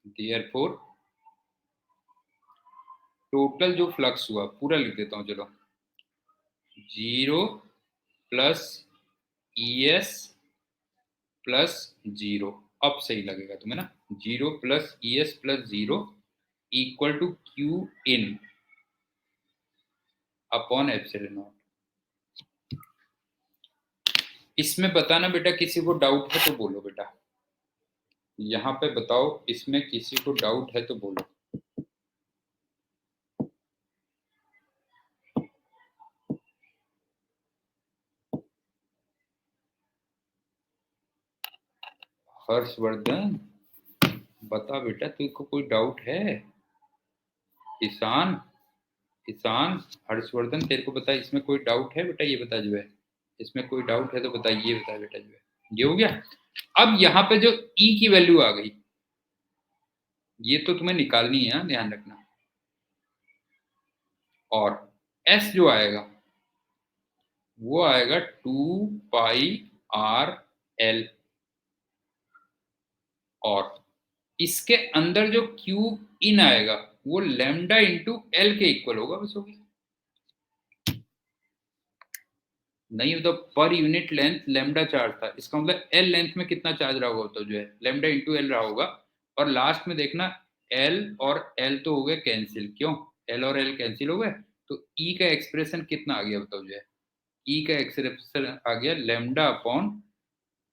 देयरफॉर टोटल जो फ्लक्स हुआ पूरा लिख देता हूं चलो, zero plus E S plus zero. अब सही लगेगा तुम्हें ना, zero plus E S plus zero equal to Q in upon epsilon naught. इसमें बताना बेटा, किसी को डाउट है तो बोलो बेटा। यहाँ पे बताओ, इसमें किसी को डाउट है तो बोलो। हर्षवर्धन बता बेटा, तुझको कोई डाउट है? ईशान, ईशान, हर्षवर्धन तेरे को बता, इसमें कोई डाउट है बेटा? ये बता जो है, इसमें कोई डाउट है तो बता, ये बता बेटा जो है। ये हो गया। अब यहाँ पे जो ई की वैल्यू आ गई, ये तो तुम्हें निकालनी है, ध्यान रखना। और एस जो आएगा वो आएगा 2 पाई आर एल, और इसके अंदर जो क्यू इन आएगा वो लैम्डा इंटू एल के इक्वल होगा, बस हो गया। नहीं तो per unit length lambda charge था, इसका मतलब एल लेंथ में कितना चार्ज रहा होगा तो जो है लैम्डा इंटू एल रहा होगा। और लास्ट में देखना एल और एल तो हो गए कैंसिल, क्यों एल और एल कैंसिल हो गए, तो ई का एक्सप्रेशन कितना आ गया बताओ जो है, ई का एक्सप्रेशन आ गया lambda upon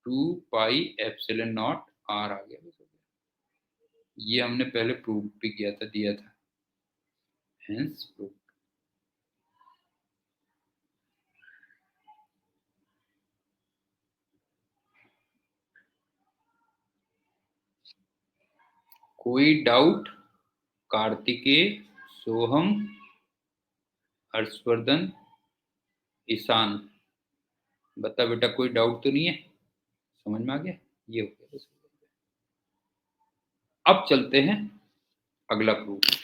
2 pi epsilon naught r आ गया, बस हो गया। ये हमने पहले प्रूव भी किया था, दिया था, हेंस प्रूव। कोई डाउट? कार्तिकेय, सोहम, हर्षवर्धन, ईशान, बता बेटा कोई डाउट तो नहीं है? समझ में आ गया? ये हो गया बस। अब चलते हैं अगला proof.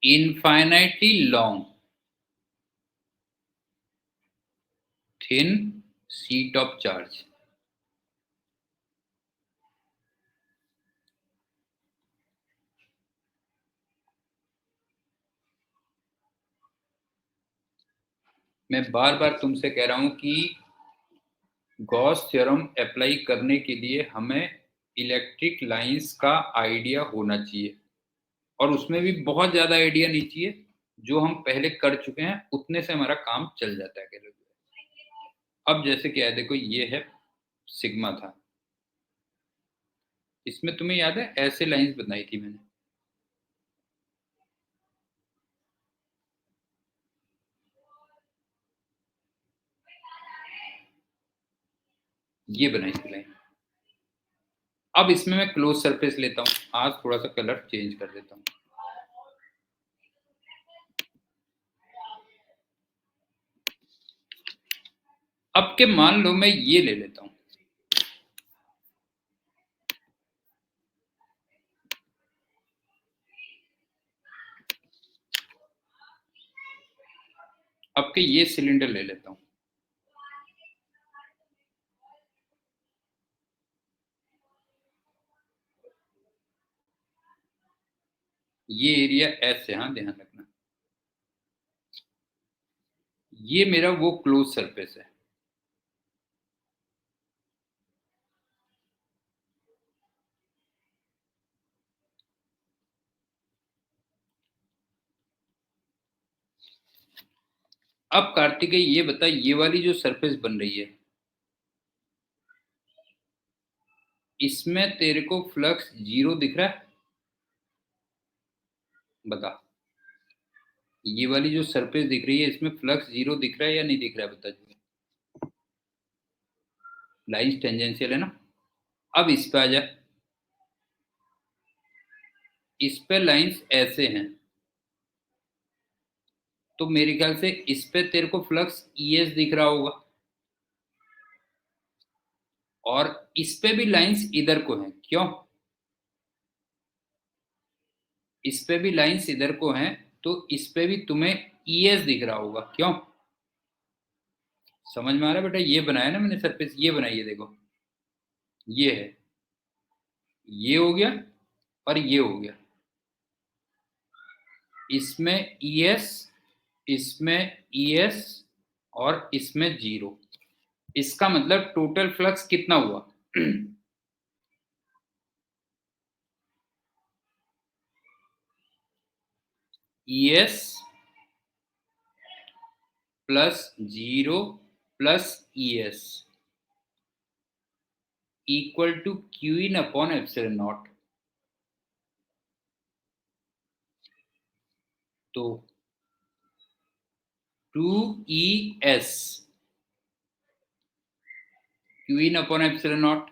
Infinitely long thin sheet of charge, मैं बार बार तुमसे कह रहा हूं कि गॉस थ्योरम अप्लाई करने के लिए हमें इलेक्ट्रिक लाइंस का आइडिया होना चाहिए, और उसमें भी बहुत ज्यादा आइडिया नहीं चाहिए, जो हम पहले कर चुके हैं उतने से हमारा काम चल जाता है। अब जैसे क्या है, देखो ये है सिग्मा था, इसमें तुम्हें याद है ऐसे लाइंस बनाई थी मैंने, ये बनाई थी लाइन। अब इसमें मैं क्लोज सरफेस लेता हूं, आज थोड़ा सा कलर चेंज कर देता हूं। अब के मान लो मैं ये ले लेता हूं, अब के ये सिलेंडर ले लेता हूं, ये एरिया एस है, हाँ ध्यान रखना, ये मेरा वो क्लोज सरफेस है। अब कार्तिकेय ये बता, ये वाली जो सरफेस बन रही है इसमें तेरे को फ्लक्स जीरो दिख रहा है? बता, ये वाली जो सरफेस दिख रही है इसमें फ्लक्स जीरो दिख रहा है या नहीं दिख रहा है, बता जी। लाइंस टेंजेंशियल है ना। अब इस पे आ जा, इस पे लाइंस ऐसे हैं, तो मेरे ख्याल से इस पे तेरे को फ्लक्स ईएस दिख रहा होगा, और इस पे भी लाइंस इधर को हैं, क्यों? इस पे भी लाइंस इधर को हैं, तो इस पे भी तुम्हें ईएस दिख रहा होगा, क्यों? समझ में आ रहा है बेटा? ये बनाया ना मैंने सरफेस, ये बनाई है देखो, ये है, ये हो गया और ये हो गया, इसमें ईएस, इसमें ईएस और इसमें जीरो। इसका मतलब टोटल फ्लक्स कितना हुआ? ES plus zero plus ES equal to Q in upon epsilon naught. तो 2 ES Q in upon epsilon naught,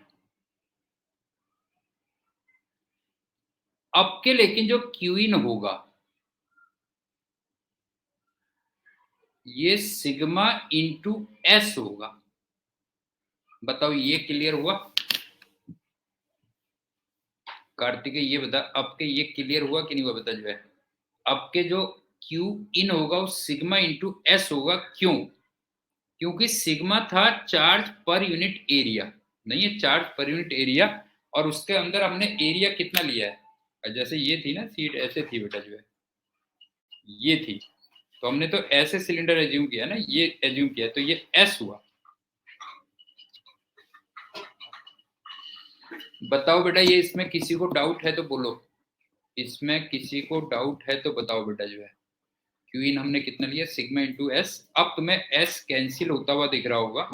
अब के लेकिन जो क्यू इन होगा ये सिग्मा इंटू एस होगा। बताओ ये क्लियर हुआ? कार्तिकेय ये बता, अब के ये क्लियर हुआ कि नहीं हुआ? बता जो है, अब के जो क्यू इन होगा वो सिग्मा इंटू एस होगा। क्यों? क्योंकि सिग्मा था चार्ज पर यूनिट एरिया, नहीं है चार्ज पर यूनिट एरिया, और उसके अंदर हमने एरिया कितना लिया है? जैसे ये थी ना सीट, ऐसे थी बेटा जो है, ये थी, तो हमने तो ऐसे सिलेंडर एज्यूम किया ना, ये एज्यूम किया, तो ये एस हुआ। बताओ बेटा, ये इसमें किसी को डाउट है तो बोलो, इसमें किसी को डाउट है तो बताओ बेटा जो है। क्यू इन हमने कितना लिया? Sigma into S. अब तुम्हें एस कैंसिल होता हुआ दिख रहा होगा,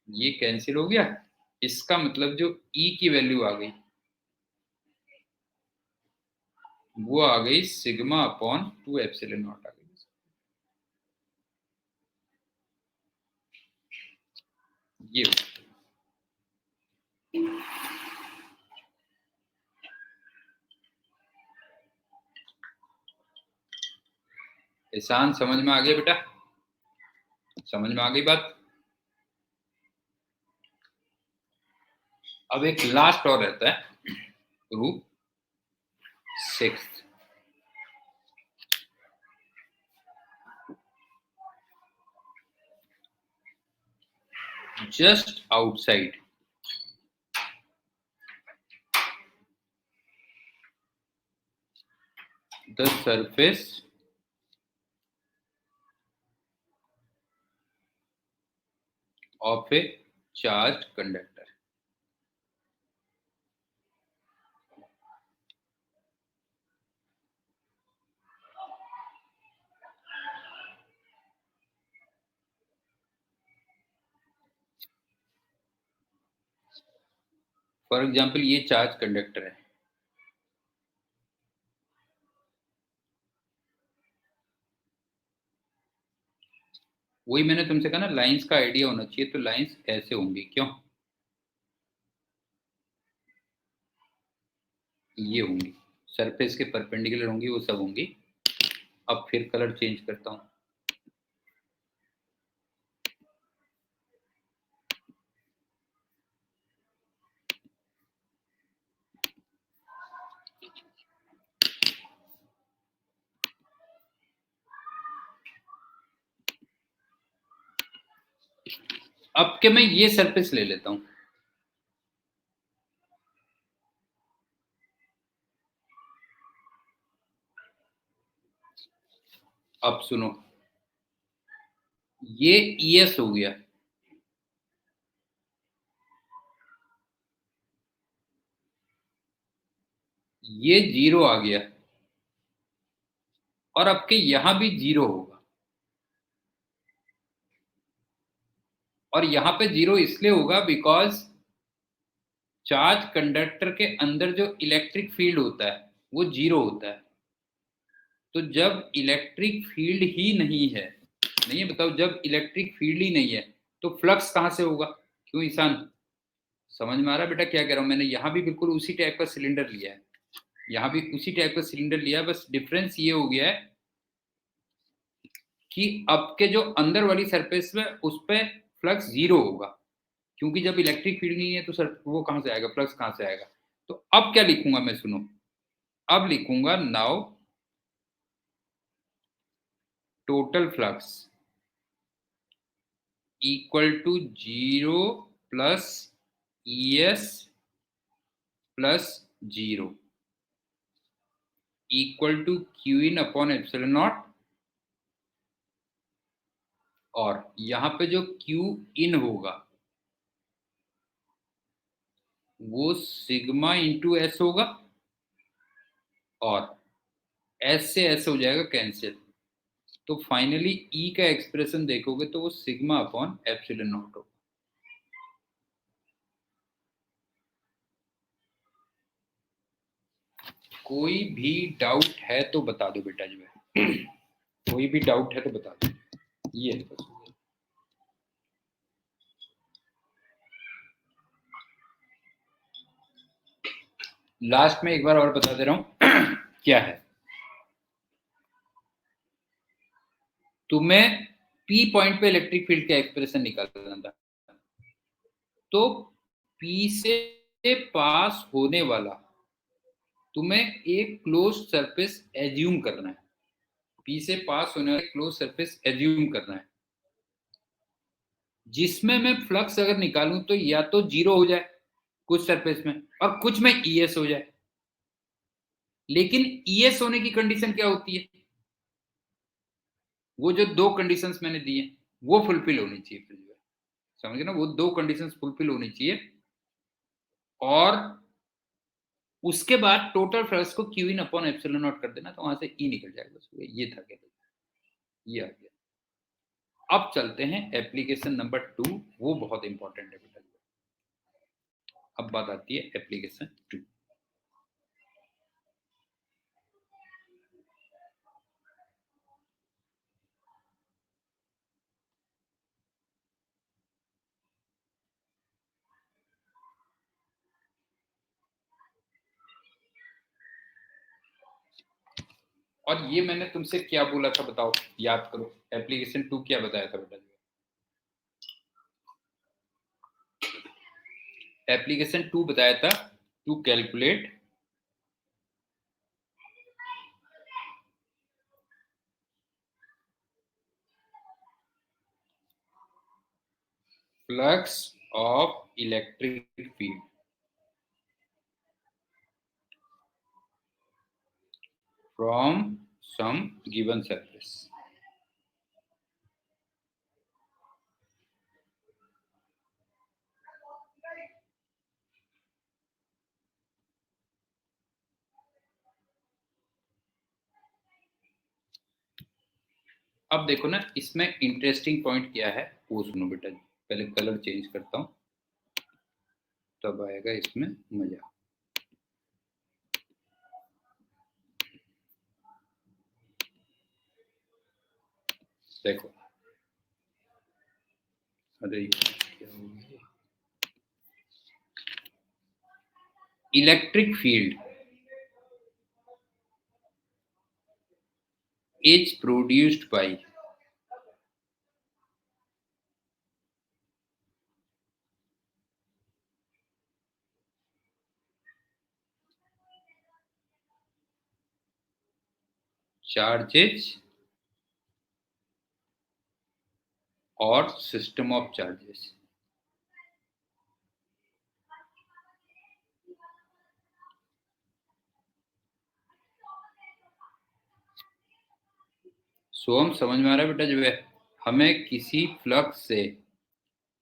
ये कैंसिल हो गया, इसका मतलब जो ई की वैल्यू आ गई वो आ गई सिग्मा अपॉन 2 एप्सिलॉन नॉट आ गई। ये एहसान समझ में आ गया बेटा? समझ में आ गई बात? अब एक लास्ट और रहता है, रूप 6, just outside the surface of a charged conductor. For example ये चार्ज कंडक्टर है, वही मैंने तुमसे कहा ना लाइंस का आइडिया होना चाहिए, तो लाइंस ऐसे होंगी। क्यों? ये होंगी, सरफेस के परपेंडिकुलर होंगी, वो सब होंगी। अब फिर कलर चेंज करता हूं। अब के मैं ये सरफेस ले लेता हूं, अब सुनो, ये ES हो गया, ये 0 आ गया, और अब के यहां भी 0 होगा। और यहां पे 0 इसलिए होगा बिकॉज चार्ज कंडक्टर के अंदर जो इलेक्ट्रिक फील्ड होता है वो 0 होता है। तो जब इलेक्ट्रिक फील्ड ही नहीं है, नहीं है, बताओ, जब इलेक्ट्रिक फील्ड ही नहीं है तो फ्लक्स कहां से होगा? क्यों ईशान, समझ में आ रहा है बेटा क्या कह रहा हूं? मैंने यहां भी बिल्कुल उसी टाइप का सिलेंडर लिया है, यहां भी उसी टाइप का सिलेंडर लिया है, बस डिफरेंस ये हो गया है कि अब के जो अंदर वाली सरफेस में उस पर फ्लक्स 0 होगा, क्योंकि जब इलेक्ट्रिक फील्ड नहीं है तो सर वो कहां से आएगा, फ्लक्स कहां से आएगा? तो अब क्या लिखूंगा मैं, सुनो, अब लिखूंगा now total flux equal to 0 plus ES plus 0 equal to Q in upon epsilon naught. और यहां पे जो क्यू इन होगा वो सिग्मा इंटू एस होगा, और एस से एस हो जाएगा कैंसिल, तो फाइनली ई का एक्सप्रेशन देखोगे तो वो सिग्मा अपॉन एप्सिलॉन नॉट होगा। कोई भी डाउट है तो बता दो बेटा जो है कोई भी डाउट है तो बता दो। ये है बस। लास्ट में एक बार और बता दे रहा हूं क्या है। तुम्हें पी पॉइंट पे इलेक्ट्रिक फील्ड का एक्सप्रेशन निकालना था, तो पी से पास होने वाला तुम्हें एक क्लोज सरफेस एज्यूम करना है। पी से पास होने वाला क्लोज सरफेस एज्यूम करना है, जिसमें मैं फ्लक्स अगर निकालूं तो या तो जीरो हो जाए कुछ सरफेस में, और कुछ में ईएस हो जाए। लेकिन ईएस होने की कंडीशन क्या होती है? वो जो दो कंडीशंस मैंने दी हैं वो फुलफिल होनी चाहिए फिर जो है, समझ गए ना, वो दो कंडीशंस फुलफिल होनी चाहिए। और उसके बाद टोटल फ्लक्स को Q in upon epsilon naught कर देना, तो वहां से ई निकल जाएगा। ये था क्या, ये आ गया। अब चलते हैं एप्लीकेशन नंबर 2, वो बहुत इंपॉर्टेंट है बेटा। अब बात आती है एप्लीकेशन 2। और ये मैंने तुमसे क्या बोला था बताओ, याद करो। एप्लीकेशन 2 क्या बताया था बेटा? एप्लीकेशन 2 बताया था to calculate flux of electric field from some given surface. अब देखो ना, इसमें इंटरेस्टिंग पॉइंट क्या है वो सुनो बेटा। पहले कलर चेंज करता हूं, तब आएगा इसमें मजा। देखो, अरे क्या हो गया? Electric field is produced by charges or system of charges। सो हम समझ में आ रहा है बेटा, जो है हमें किसी फ्लक्स से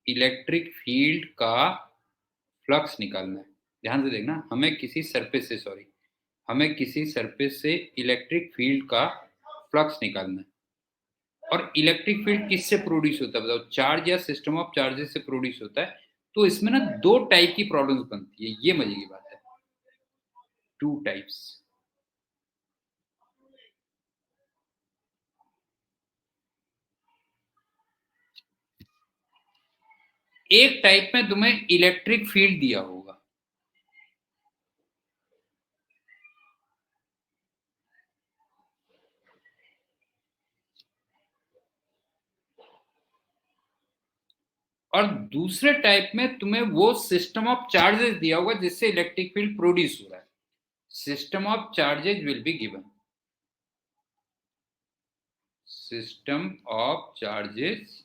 इलेक्ट्रिक फील्ड का फ्लक्स निकालना है। ध्यान से देखना, हमें किसी सरफेस से, सॉरी, हमें किसी सरफेस से इलेक्ट्रिक फील्ड का फ्लक्स निकालना है। और इलेक्ट्रिक फील्ड किससे प्रोड्यूस होता है बताओ? चार्ज या सिस्टम ऑफ चार्जेस से प्रोड्यूस होता है। तो इसमें ना दो टाइप की प्रॉब्लम्स बनती है, ये मजे की बात है। Two types. एक टाइप में तुम्हें इलेक्ट्रिक फील्ड दिया होगा, और दूसरे टाइप में तुम्हें वो सिस्टम ऑफ चार्जेस दिया होगा जिससे इलेक्ट्रिक फील्ड प्रोड्यूस हो रहा है। System of charges will be given. System of charges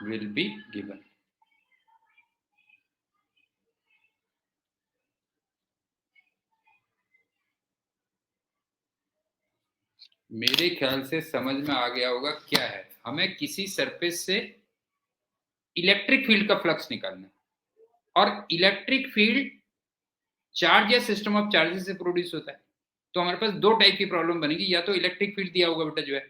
will be given. मेरे ख्याल से समझ में आ गया होगा क्या है। हमें किसी सरफेस से इलेक्ट्रिक फील्ड का फ्लक्स निकालना है, और इलेक्ट्रिक फील्ड चार्ज या सिस्टम ऑफ चार्जेस से प्रोड्यूस होता है। तो हमारे पास दो टाइप की प्रॉब्लम बनेगी, या तो इलेक्ट्रिक फील्ड दिया होगा बेटा जो है,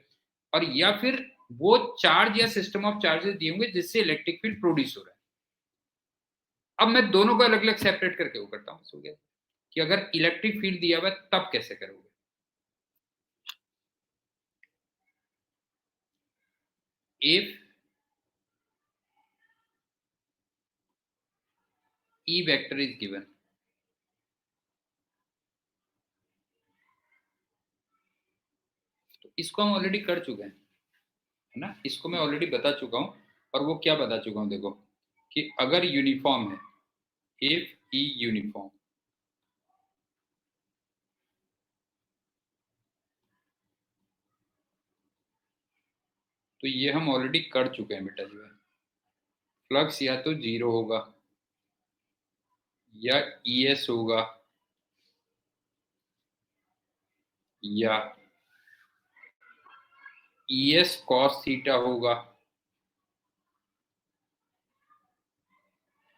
और या फिर वो चार्ज या सिस्टम ऑफ चार्जेस दिए होंगे जिससे इलेक्ट्रिक फील्ड प्रोड्यूस हो रहा है। अब मैं दोनों को अलग अलग सेपरेट करके वो करता हूँ, हो गया कि अगर इलेक्ट्रिक फील्ड दिया हुआ है तब कैसे करोगे। If E vector is given, इसको हम ऑलरेडी कर चुके हैं, है ना, इसको मैं ऑलरेडी बता चुका हूँ। और वो क्या बता चुका हूँ, देखो कि अगर यूनिफॉर्म है, इफ ई यूनिफॉर्म, तो ये हम ऑलरेडी कर चुके हैं बेटा जो है। फ्लक्स या तो 0 होगा या ES होगा या ES cos थीटा होगा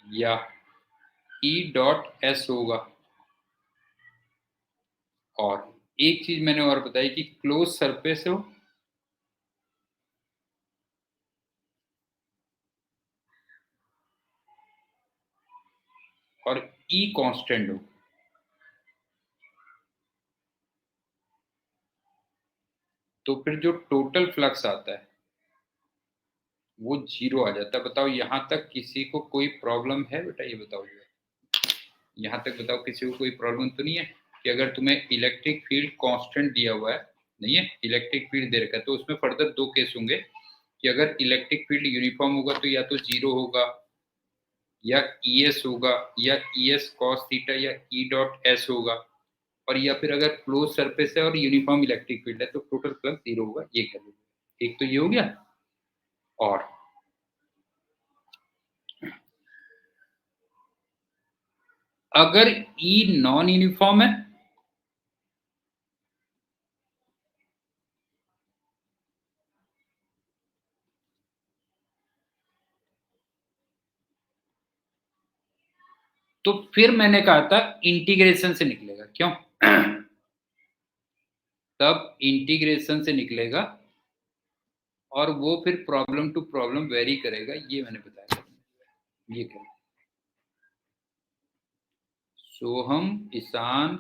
या E.S होगा। और एक चीज मैंने और बताई कि क्लोज सरफेस हो और E कांस्टेंट हो, तो फिर जो टोटल फ्लक्स आता है वो 0 आ जाता है। बताओ यहाँ तक किसी को कोई प्रॉब्लम है बेटा, ये बताओ जो है, यहाँ तक बताओ किसी को कोई प्रॉब्लम तो नहीं है कि अगर तुम्हें इलेक्ट्रिक फील्ड कांस्टेंट दिया हुआ है, नहीं है, इलेक्ट्रिक फील्ड दे रखा है, तो उसमें फर्दर दो केस होंगे कि अगर इलेक्ट्रिक फील्ड यूनिफॉर्म होगा तो या तो 0 होगा या ES होगा या ES cos थीटा या E.S होगा, और या फिर अगर क्लोज सरफेस है और यूनिफॉर्म इलेक्ट्रिक फील्ड है तो टोटल फ्लक्स 0 होगा। ये कर लीजिए, एक तो ये हो गया। और अगर E नॉन यूनिफॉर्म है तो फिर मैंने कहा था इंटीग्रेशन से निकलेगा, क्यों? तब इंटीग्रेशन से निकलेगा और वो फिर प्रॉब्लम टू प्रॉब्लम वेरी करेगा, ये मैंने बताया। ये क्या, सोहम, ईशान,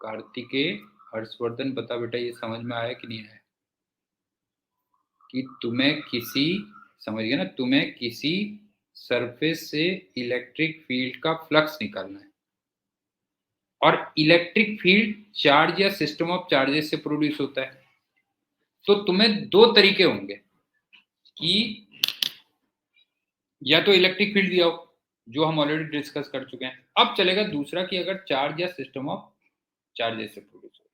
कार्तिकेय, हर्षवर्धन, बता बेटा ये समझ में आया कि नहीं आया? कि तुम्हें किसी, समझ गए ना, तुम्हें किसी सरफेस से इलेक्ट्रिक फील्ड का फ्लक्स निकालना है, और इलेक्ट्रिक फील्ड चार्ज या सिस्टम ऑफ चार्जेस से प्रोड्यूस होता है। तो तुम्हें दो तरीके होंगे कि या तो इलेक्ट्रिक फील्ड दिया हो, जो हम ऑलरेडी डिस्कस कर चुके हैं। अब चलेगा दूसरा कि अगर चार्ज या सिस्टम ऑफ चार्जेस से प्रोड्यूस होता है।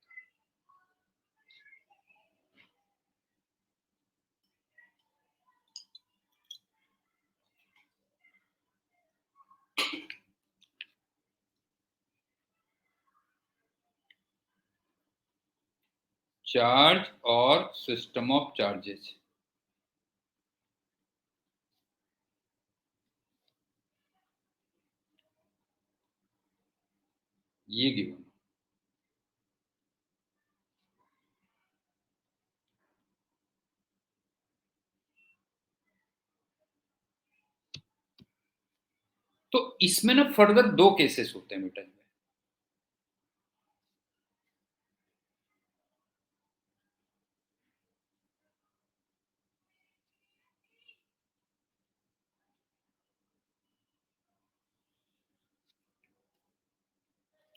चार्ज और सिस्टम ऑफ चार्जेस, ये गिवन। तो इसमें ना फर्दर दो केसेस होते हैं बेटा।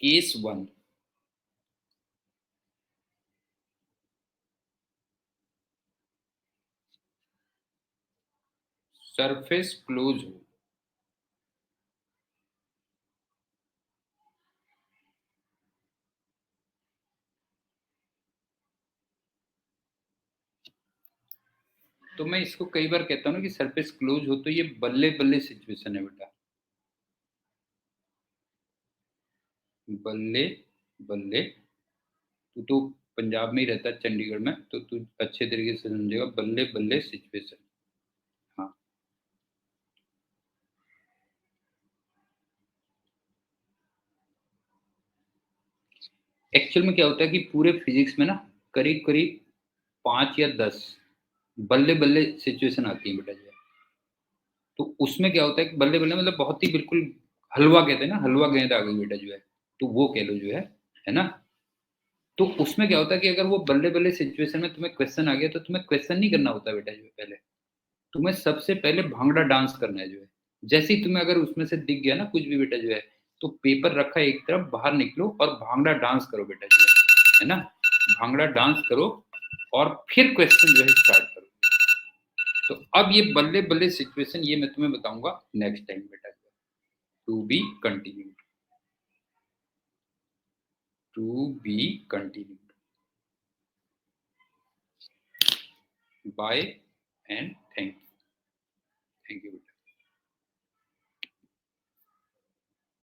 केस 1, सरफेस क्लोज हो, तो मैं इसको कई बार कहता हूँ ना कि सरफेस क्लोज हो, तो ये बल्ले बल्ले सिचुएशन है बेटा, बल्ले बल्ले। तू पंजाब में ही रहता है, चंडीगढ़ में, तो तू अच्छे तरीके से समझेगा, बल्ले बल्ले सिचुएशन। हाँ, एक्चुअल में क्या होता है कि पूरे फिजिक्स में ना करीब करीब 5 या 10 बल्ले बल्ले सिचुएशन आती है बेटा जो है। तो उसमें क्या होता है कि बल्ले बल्ले मतलब बहुत ही बिल्कुल हलवा कहते हैं ना, हलवा गेंद आ गई बेटा जो है, तो वो कह लो जो है ना। तो उसमें क्या होता है कि अगर वो बल्ले बल्ले सिचुएशन में तुम्हें क्वेश्चन आ गया तो तुम्हें क्वेश्चन नहीं करना होता बेटा जो है, पहले तुम्हें सबसे पहले भांगड़ा डांस करना है जो है। जैसे ही तुम्हें अगर उसमें से दिख गया ना कुछ भी बेटा जो है, तो पेपर रखा है एक तरफ, बाहर निकलो और भांगड़ा डांस करो बेटा जो है ना, भांगड़ा डांस करो। और फिर क्वेश्चन जो है स्टार्ट करोगे। तो अब ये बल्ले बल्ले सिचुएशन ये मैं तुम्हें बताऊंगा नेक्स्ट टाइम बेटा। To be continued, to be continued. Bye and thank you.